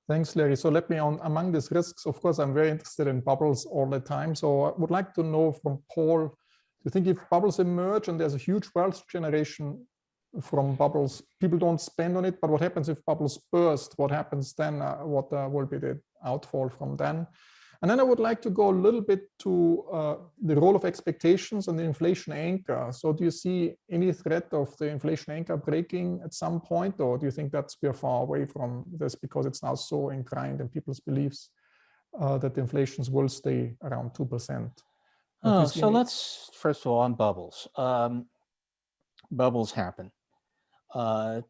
Speaker 1: Thanks, Larry. So let me among these risks, of course, I'm very interested in bubbles all the time. So I would like to know from Paul, do you think if bubbles emerge and there's a huge wealth generation from bubbles, people don't spend on it, but what happens if bubbles burst? What happens then? What will be the outfall from then? And then I would like to go a little bit to the role of expectations and the inflation anchor. So do you see any threat of the inflation anchor breaking at some point, or do you think that we're far away from this because it's now so ingrained in people's beliefs that the inflations will stay around 2%?
Speaker 3: So let's, first of all, on bubbles. Bubbles happen.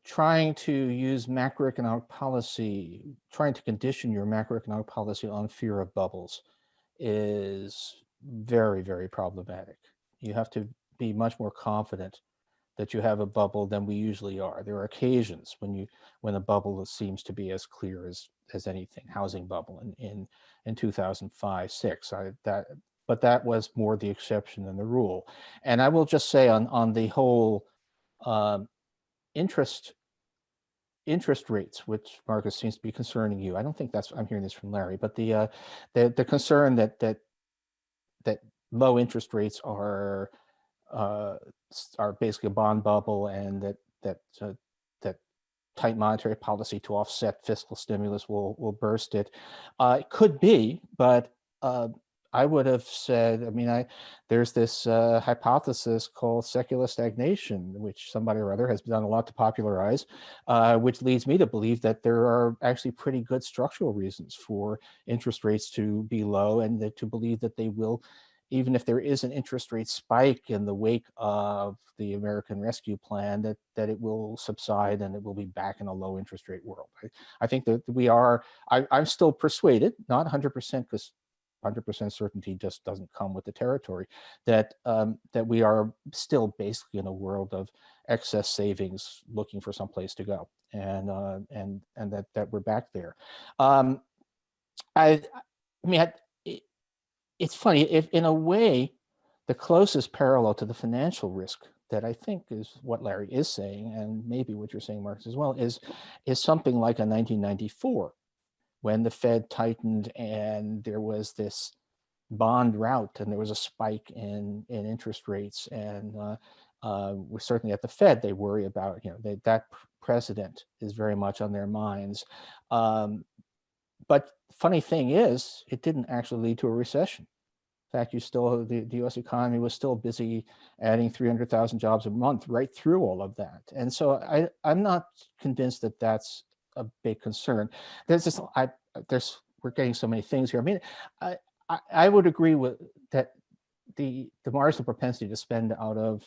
Speaker 3: Trying to use macroeconomic policy, trying to condition your macroeconomic policy on fear of bubbles is very, very problematic. You have to be much more confident that you have a bubble than we usually are. There are occasions when a bubble seems to be as clear as anything. Housing bubble in 2005-06. But that was more the exception than the rule. And I will just say on the whole interest rates, which Markus seems to be concerning you. I don't think that's, I'm hearing this from Larry, but the concern that low interest rates are basically a bond bubble, and that tight monetary policy to offset fiscal stimulus will burst it. It could be, but I would have said, I mean, there's this hypothesis called secular stagnation, which somebody or other has done a lot to popularize, which leads me to believe that there are actually pretty good structural reasons for interest rates to be low, and to believe that they will, even if there is an interest rate spike in the wake of the American Rescue Plan, that it will subside and it will be back in a low interest rate world. I think that we are, I'm still persuaded, not 100%, because 100% certainty just doesn't come with the territory, that we are still basically in a world of excess savings looking for some place to go, and that we're back there. It's funny, if in a way, the closest parallel to the financial risk that I think is what Larry is saying, and maybe what you're saying, Marcus, as well, is something like a 1994, when the Fed tightened and there was this bond rout and there was a spike in interest rates, and we're certainly at the Fed, they worry about, that precedent is very much on their minds. But funny thing is, it didn't actually lead to a recession. In fact, the U.S. economy was still busy adding 300,000 jobs a month right through all of that. And so I'm not convinced that that's a big concern. We're getting so many things here. I mean, I would agree with that. The marginal propensity to spend out of,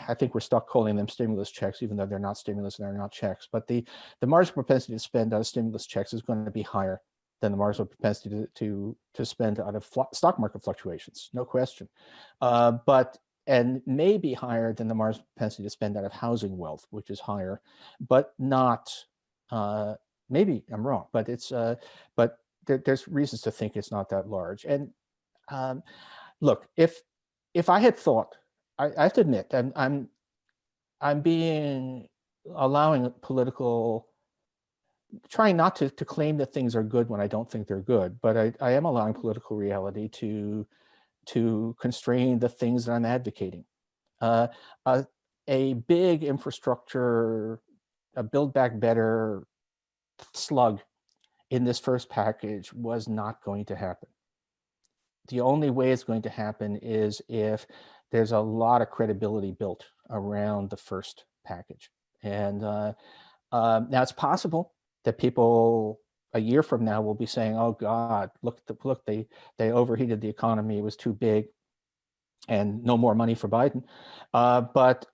Speaker 3: I think we're stuck calling them stimulus checks, even though they're not stimulus and they're not checks. But the marginal propensity to spend out of stimulus checks is going to be higher than the marginal propensity to spend out of stock market fluctuations, no question. And may be higher than the marginal propensity to spend out of housing wealth, which is higher, but not. Maybe I'm wrong, but there's reasons to think it's not that large. And look, if I had thought, I have to admit, I'm allowing political, trying not to claim that things are good when I don't think they're good, but I am allowing political reality to constrain the things that I'm advocating. A big infrastructure, a Build Back Better slug in this first package was not going to happen. The only way it's going to happen is if there's a lot of credibility built around the first package. And now it's possible that people a year from now will be saying, "Oh God, look, they overheated the economy. It was too big, and no more money for Biden." But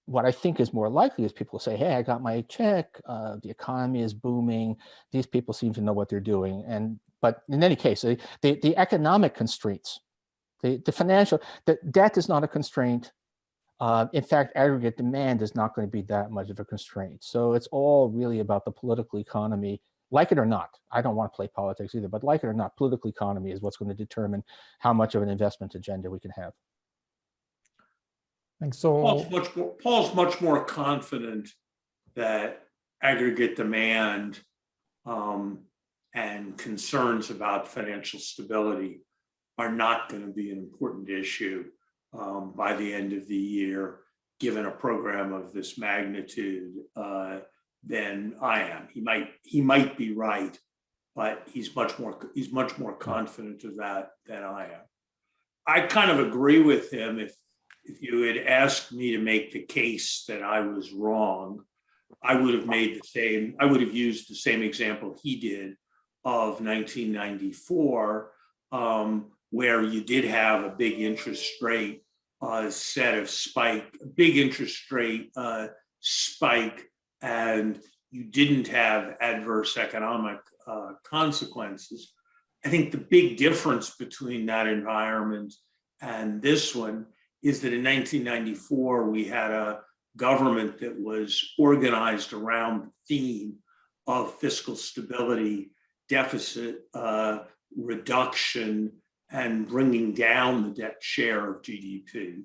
Speaker 3: what I think is more likely is people say, "Hey, I got my check. The economy is booming. These people seem to know what they're doing." But in any case, the economic constraints, the debt is not a constraint. In fact, aggregate demand is not going to be that much of a constraint. So it's all really about the political economy, like it or not. I don't want to play politics either, but like it or not, political economy is what's going to determine how much of an investment agenda we can have.
Speaker 1: Thanks. So
Speaker 2: Paul's much more confident that aggregate demand and concerns about financial stability are not going to be an important issue by the end of the year, given a program of this magnitude, than I am. He might be right, but he's much more confident of that than I am. I kind of agree with him. If you had asked me to make the case that I was wrong, I would have used the same example he did of 1994, where you did have a big interest rate spike, and you didn't have adverse economic consequences. I think the big difference between that environment and this one is that in 1994, we had a government that was organized around the theme of fiscal stability, deficit reduction, and bringing down the debt share of GDP.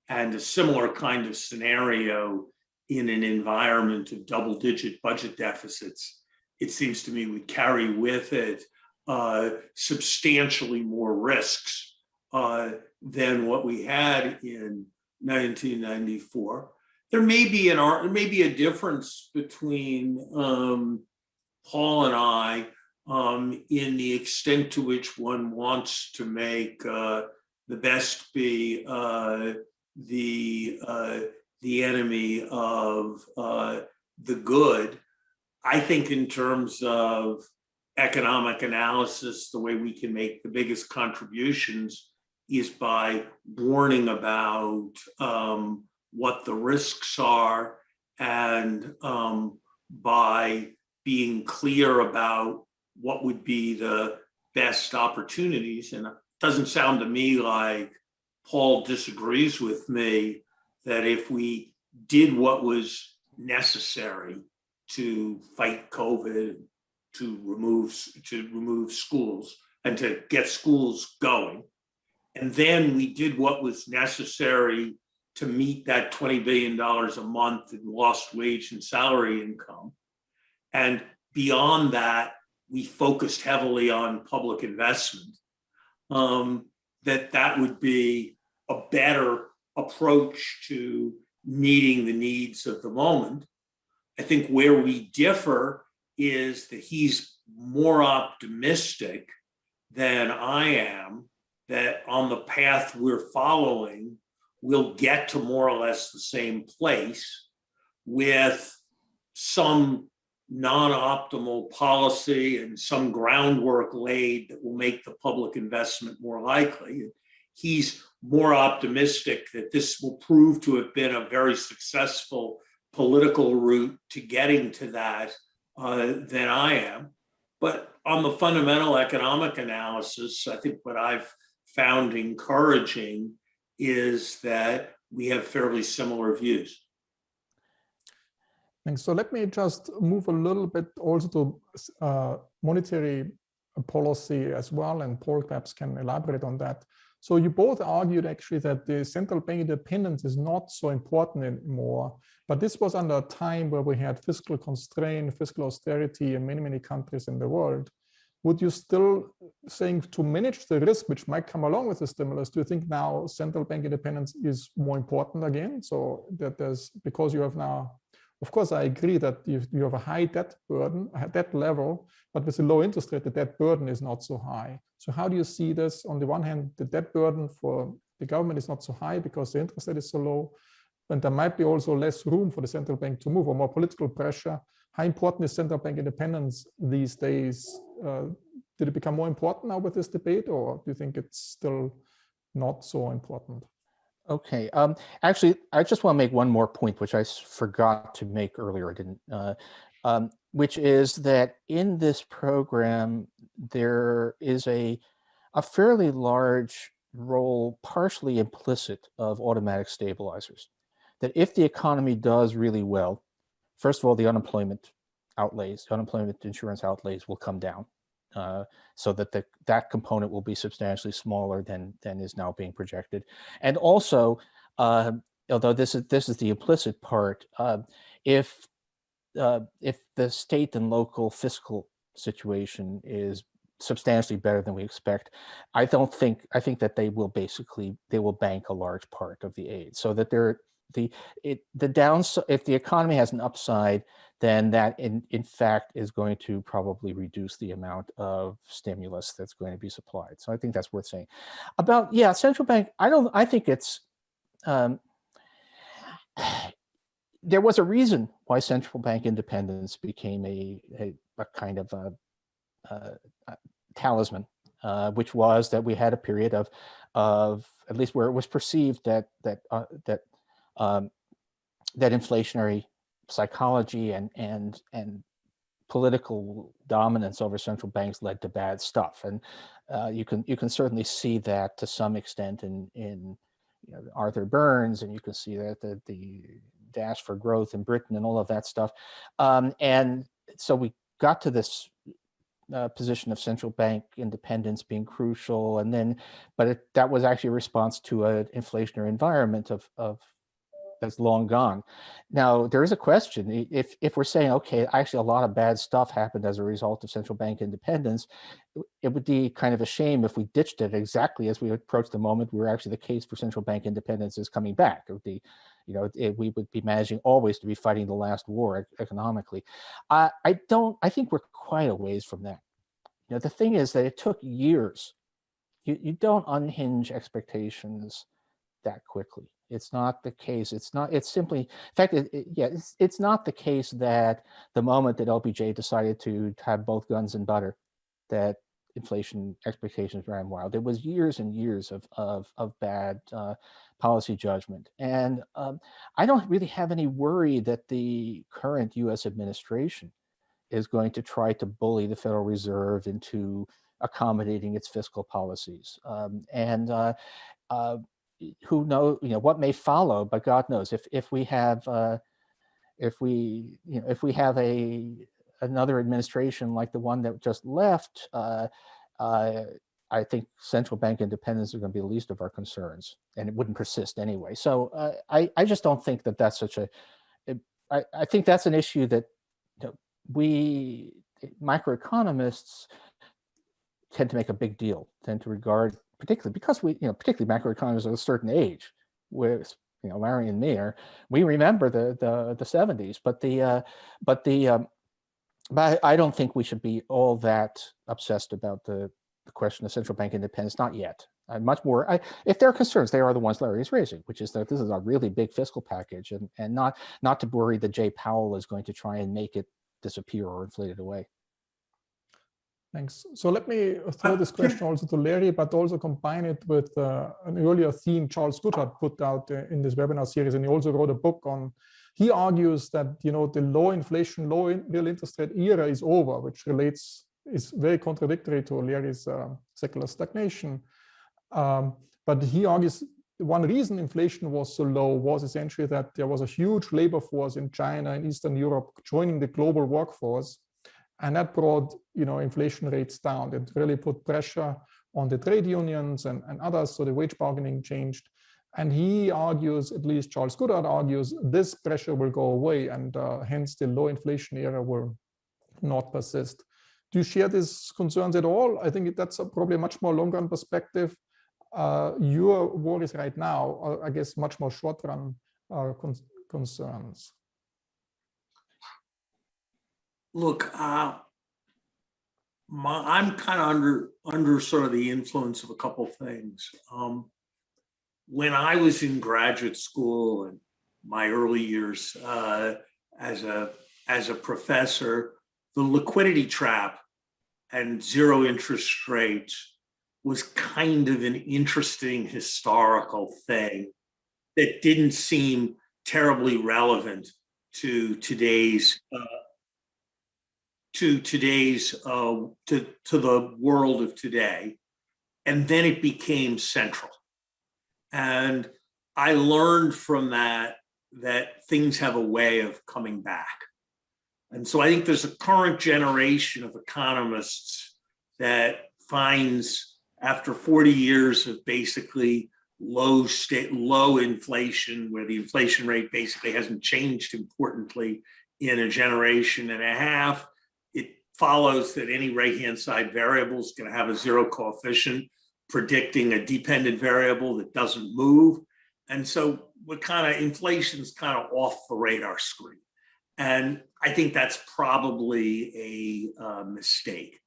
Speaker 2: And a similar kind of scenario in an environment of double-digit budget deficits, it seems to me, would carry with it substantially more risks than what we had in 1994. There may be a difference between Paul and I in the extent to which one wants to make the best be the enemy of the good. I think in terms of economic analysis, the way we can make the biggest contributions is by warning about what the risks are, and by being clear about what would be the best opportunities. And it doesn't sound to me like Paul disagrees with me that if we did what was necessary to fight COVID, to remove schools and to get schools going. And then we did what was necessary to meet that $20 billion a month in lost wage and salary income. And beyond that, we focused heavily on public investment. That would be a better approach to meeting the needs of the moment. I think where we differ is that he's more optimistic than I am that on the path we're following, we'll get to more or less the same place with some non-optimal policy and some groundwork laid that will make the public investment more likely. He's more optimistic that this will prove to have been a very successful political route to getting to that than I am. But on the fundamental economic analysis, I think what I've found encouraging is that we have fairly similar views.
Speaker 1: Thanks. So let me just move a little bit also to monetary policy as well, and Paul perhaps can elaborate on that. So you both argued actually that the central bank independence is not so important anymore, but this was under a time where we had fiscal constraint, fiscal austerity in many, many countries in the world. Would you still saying to manage the risk which might come along with the stimulus, do you think now central bank independence is more important again? So that there's, because you have now, of course, I agree that you have a high debt burden, a debt level, but with a low interest rate, the debt burden is not so high. So how do you see this? On the one hand, the debt burden for the government is not so high because the interest rate is so low, and there might be also less room for the central bank to move, or more political pressure. How important is central bank independence these days? Did it become more important now with this debate, or do you think it's still not so important?
Speaker 3: Okay. Actually, I just want to make one more point, which I forgot to make earlier. I didn't, which is that in this program, there is a fairly large role, partially implicit, of automatic stabilizers. That if the economy does really well, first of all, the unemployment insurance outlays will come down. So that that component will be substantially smaller than is now being projected. And also, although this is the implicit part, if the state and local fiscal situation is substantially better than we expect, I think that they will bank a large part of the aid, so that the downside, if the economy has an upside, then that in fact is going to probably reduce the amount of stimulus that's going to be supplied. So I think that's worth saying. About, yeah, central bank, I think it's, there was a reason why central bank independence became a kind of a talisman, which was that we had a period of at least where it was perceived that inflationary psychology and political dominance over central banks led to bad stuff, and you can certainly see that to some extent in Arthur Burns, and you can see that the dash for growth in Britain and all of that stuff, and so we got to this position of central bank independence being crucial, and then that was actually a response to an inflationary environment of that's long gone. Now, there is a question. If we're saying, okay, actually a lot of bad stuff happened as a result of central bank independence, it would be kind of a shame if we ditched it exactly as we approach the moment where actually the case for central bank independence is coming back. It would be, we would be managing always to be fighting the last war economically. I think we're quite a ways from that. The thing is that it took years. You don't unhinge expectations that quickly. It's not the case. It's simply, in fact, it's not the case that the moment that LBJ decided to have both guns and butter, that inflation expectations ran wild. It was years and years of bad policy judgment. And I don't really have any worry that the current US administration is going to try to bully the Federal Reserve into accommodating its fiscal policies. who knows, what may follow, but God knows if we have if we have another administration like the one that just left, I think central bank independence is going to be the least of our concerns, and it wouldn't persist anyway. So I just don't think that that's such a. I think that's an issue that we microeconomists tend to make a big deal, tend to regard, particularly because particularly macroeconomists of a certain age, where Larry and me we remember the 70s, but I don't think we should be all that obsessed about the question of central bank independence, not yet. Much more, if there are concerns, they are the ones Larry is raising, which is that this is a really big fiscal package, and not to worry that Jay Powell is going to try and make it disappear or inflate it away.
Speaker 1: Thanks. So let me throw this question also to Larry, but also combine it with an earlier theme Charles Goodhart put out in this webinar series, and he also wrote a book on. He argues that the low inflation, low real interest rate era is over, which is very contradictory to Larry's secular stagnation. But he argues one reason inflation was so low was essentially that there was a huge labor force in China and Eastern Europe joining the global workforce, and that brought inflation rates down. It really put pressure on the trade unions and others, so the wage bargaining changed. And he argues, at least Charles Goodhart argues, this pressure will go away, and hence the low inflation era will not persist. Do you share these concerns at all? I think that's probably a much more long-run perspective. Your worries right now are, I guess, much more short-run concerns.
Speaker 2: Look, I'm kind of under sort of the influence of a couple things. When I was in graduate school in my early years as a professor, the liquidity trap and zero interest rates was kind of an interesting historical thing that didn't seem terribly relevant to today's to the world of today. And then it became central. And I learned from that things have a way of coming back. And so I think there's a current generation of economists that finds, after 40 years of basically low inflation, where the inflation rate basically hasn't changed importantly in a generation and a half, it follows that any right-hand side variable is going to have a zero coefficient, predicting a dependent variable that doesn't move. And so inflation's kind of off the radar screen. And I think that's probably a mistake.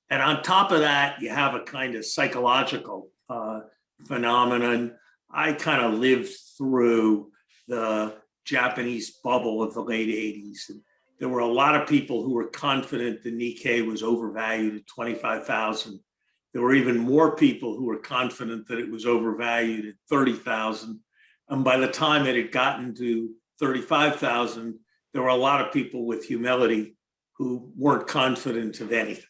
Speaker 2: And on top of that, you have a kind of psychological phenomenon. I kind of lived through the Japanese bubble of the late 80s. And there were a lot of people who were confident the Nikkei was overvalued at 25,000. There were even more people who were confident that it was overvalued at 30,000. And by the time it had gotten to 35,000, there were a lot of people with humility who weren't confident of anything.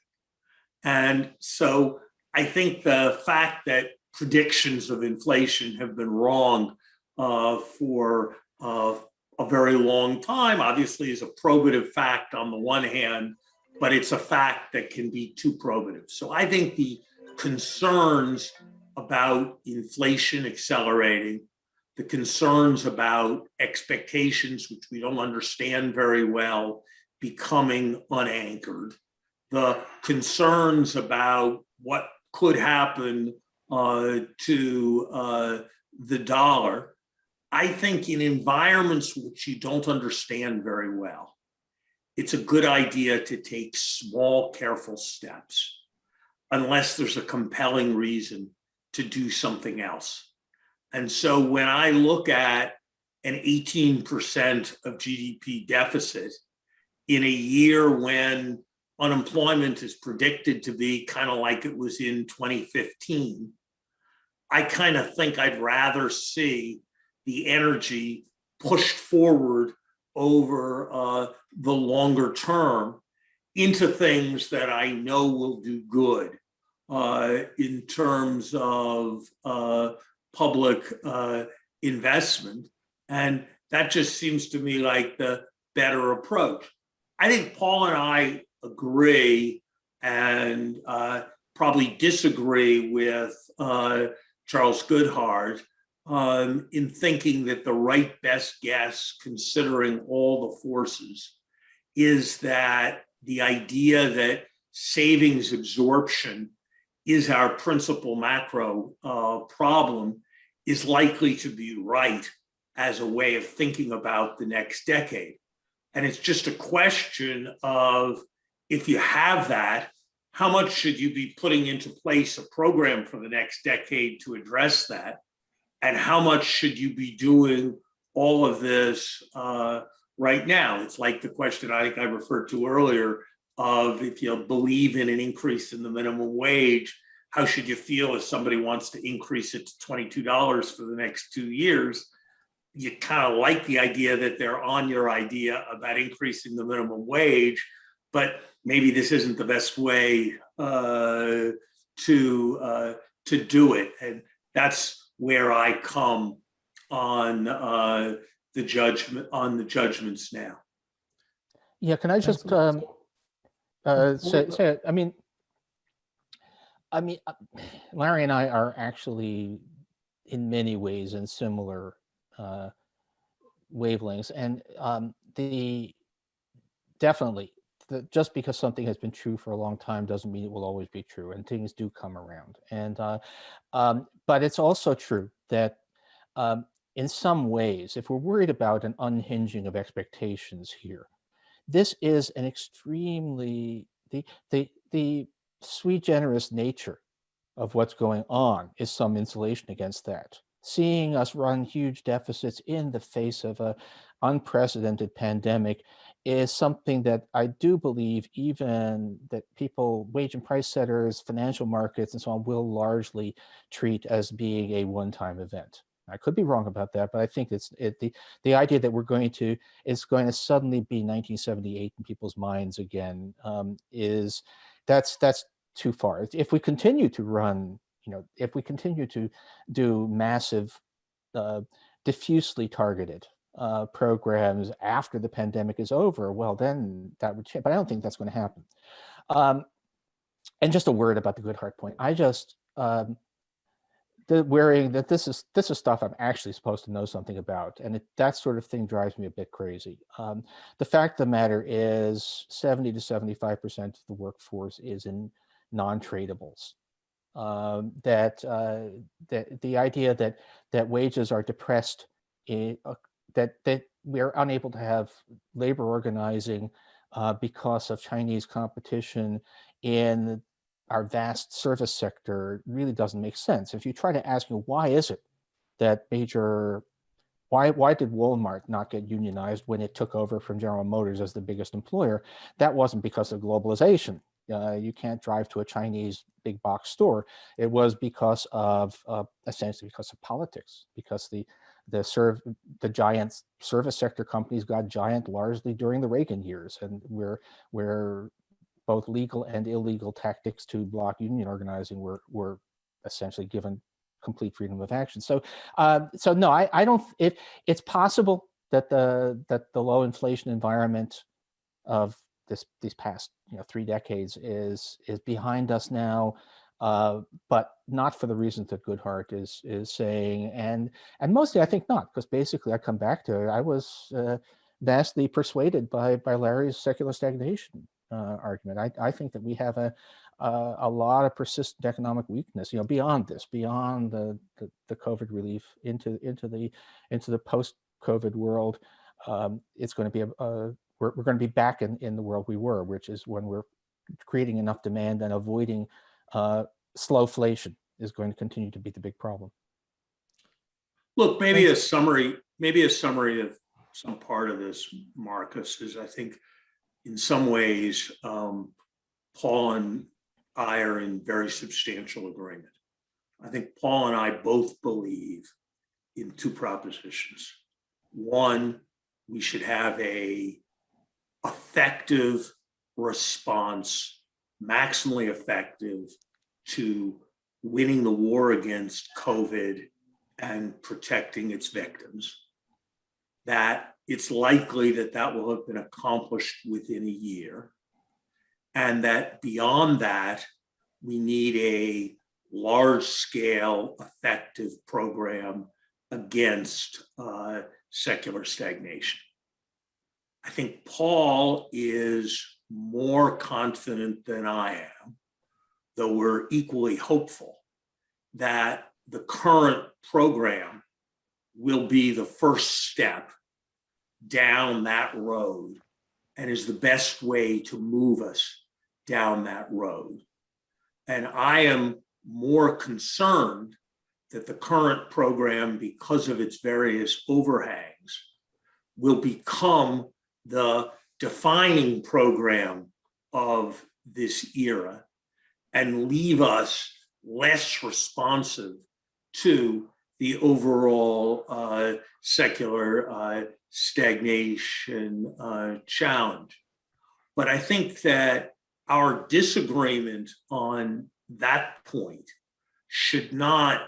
Speaker 2: And so I think the fact that predictions of inflation have been wrong for a very long time, obviously, is a probative fact on the one hand, but it's a fact that can be too probative. So I think the concerns about inflation accelerating, the concerns about expectations, which we don't understand very well, becoming unanchored, the concerns about what could happen to the dollar, I think in environments which you don't understand very well, it's a good idea to take small, careful steps, unless there's a compelling reason to do something else. And so when I look at an 18% of GDP deficit in a year when unemployment is predicted to be kind of like it was in 2015, I kind of think I'd rather see the energy pushed forward over the longer term into things that I know will do good in terms of public investment. And that just seems to me like the better approach. I think Paul and I agree and probably disagree with Charles Goodhart in thinking that the right best guess, considering all the forces, is that the idea that savings absorption is our principal macro problem is likely to be right as a way of thinking about the next decade. And it's just a question of, if you have that, how much should you be putting into place a program for the next decade to address that? And how much should you be doing all of this right now? It's like the question I think I referred to earlier of, if you believe in an increase in the minimum wage, how should you feel if somebody wants to increase it to $22 for the next 2 years? You kind of like the idea that they're on your idea about increasing the minimum wage, but maybe this isn't the best way to do it. And that's where I come on the judgments now.
Speaker 3: Yeah, can I just say I mean, Larry and I are actually in many ways in similar wavelengths, and definitely just because something has been true for a long time doesn't mean it will always be true, and things do come around. And but it's also true that in some ways, if we're worried about an unhinging of expectations here, this is an extremely the sui generis nature of what's going on is some insulation against that. Seeing us run huge deficits in the face of an unprecedented pandemic is something that I do believe even that people, wage and price setters, financial markets, and so on, will largely treat as being a one-time event. I could be wrong about that, but I think the idea that it's going to suddenly be 1978 in people's minds again that's too far. If we continue to run, if we continue to do massive, diffusely targeted programs after the pandemic is over, well, then that would change. But I don't think that's going to happen. And just a word about the Goodhart point. I just worrying that this is stuff I'm actually supposed to know something about, and that sort of thing drives me a bit crazy. The fact of the matter is 70 to 75% of the workforce is in non-tradables. That the idea that wages are depressed, that we are unable to have labor organizing because of Chinese competition in our vast service sector really doesn't make sense. If you try to ask, why is it that why did Walmart not get unionized when it took over from General Motors as the biggest employer? That wasn't because of globalization. You can't drive to a Chinese big box store. It was because of essentially because of politics, because the giant service sector companies got giant largely during the Reagan years, and where both legal and illegal tactics to block union organizing were essentially given complete freedom of action. So no, I don't. It's possible that the low inflation environment of these past 3 decades is behind us now, but not for the reasons that Goodhart is saying, and mostly I think not, because basically I come back to it. I was vastly persuaded by Larry's secular stagnation argument. I think that we have a lot of persistent economic weakness, beyond this, beyond the COVID relief into the post-COVID world. It's going to be we're going to be back in the world we were, which is when we're creating enough demand and avoiding slowflation is going to continue to be the big problem.
Speaker 2: Look, maybe a summary of some part of this, Markus, is I think in some ways, Paul and I are in very substantial agreement. I think Paul and I both believe in 2 propositions. One, we should have a effective response, maximally effective, to winning the war against COVID and protecting its victims, that it's likely that that will have been accomplished within a year, and that beyond that, we need a large-scale, effective program against secular stagnation. I think Paul is more confident than I am, though we're equally hopeful, that the current program will be the first step down that road and is the best way to move us down that road. And I am more concerned that the current program, because of its various overhangs, will become the defining program of this era and leave us less responsive to the overall secular stagnation challenge. But I think that our disagreement on that point should not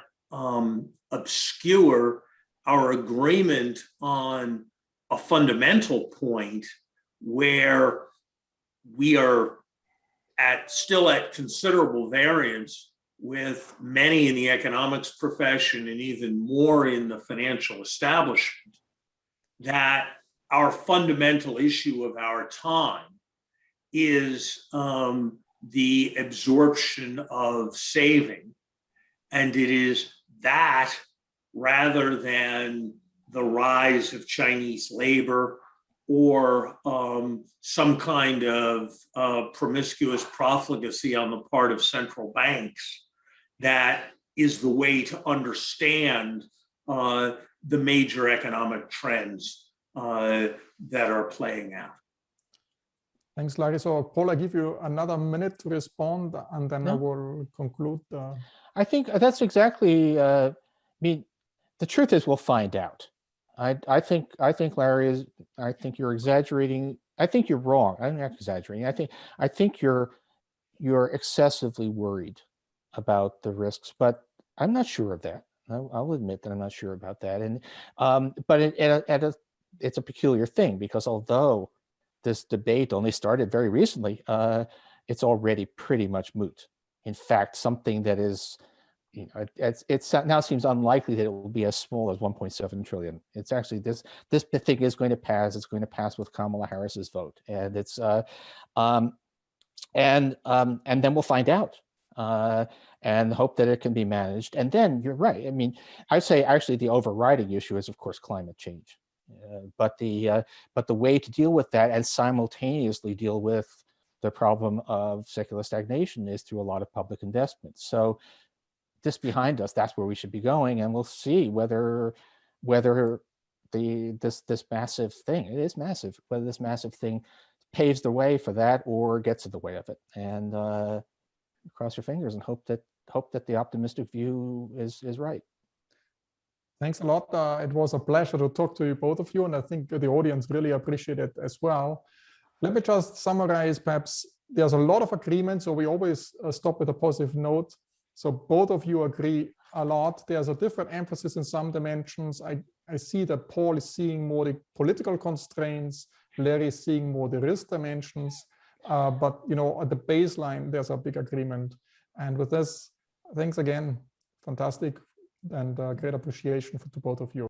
Speaker 2: obscure our agreement on a fundamental point where we are still at considerable variance with many in the economics profession and even more in the financial establishment, that our fundamental issue of our time is the absorption of saving. And it is that rather than the rise of Chinese labor or some kind of promiscuous profligacy on the part of central banks that is the way to understand the major economic trends that are playing out.
Speaker 1: Thanks, Larry. So, Paul, I give you another minute to respond, and then I will conclude.
Speaker 3: I think that's exactly. I mean, the truth is, we'll find out. I think Larry is. I think you're exaggerating. I think you're wrong. I'm not exaggerating. I think you're excessively worried about the risks, but I'm not sure of that. I'll admit that I'm not sure about that. And but it's a peculiar thing, because although this debate only started very recently, it's already pretty much moot. In fact, something that is, it now seems unlikely that it will be as small as 1.7 trillion. It's actually this thing is going to pass. It's going to pass with Kamala Harris's vote, and it's and then we'll find out and hope that it can be managed. And then you're right. I mean, I'd say actually the overriding issue is, of course, climate change. But the way to deal with that and simultaneously deal with the problem of secular stagnation is through a lot of public investment. So this behind us, that's where we should be going, and we'll see whether this massive thing, it is massive, whether this massive thing paves the way for that or gets in the way of it. And cross your fingers and hope that the optimistic view is right.
Speaker 1: Thanks a lot. It was a pleasure to talk to you, both of you, and I think the audience really appreciated it as well. Let me just summarize. Perhaps there's a lot of agreement, so we always stop with a positive note. So both of you agree a lot. There's a different emphasis in some dimensions. I see that Paul is seeing more the political constraints, Larry is seeing more the risk dimensions, but at the baseline, there's a big agreement. And with this, thanks again. Fantastic. And great appreciation to both of you.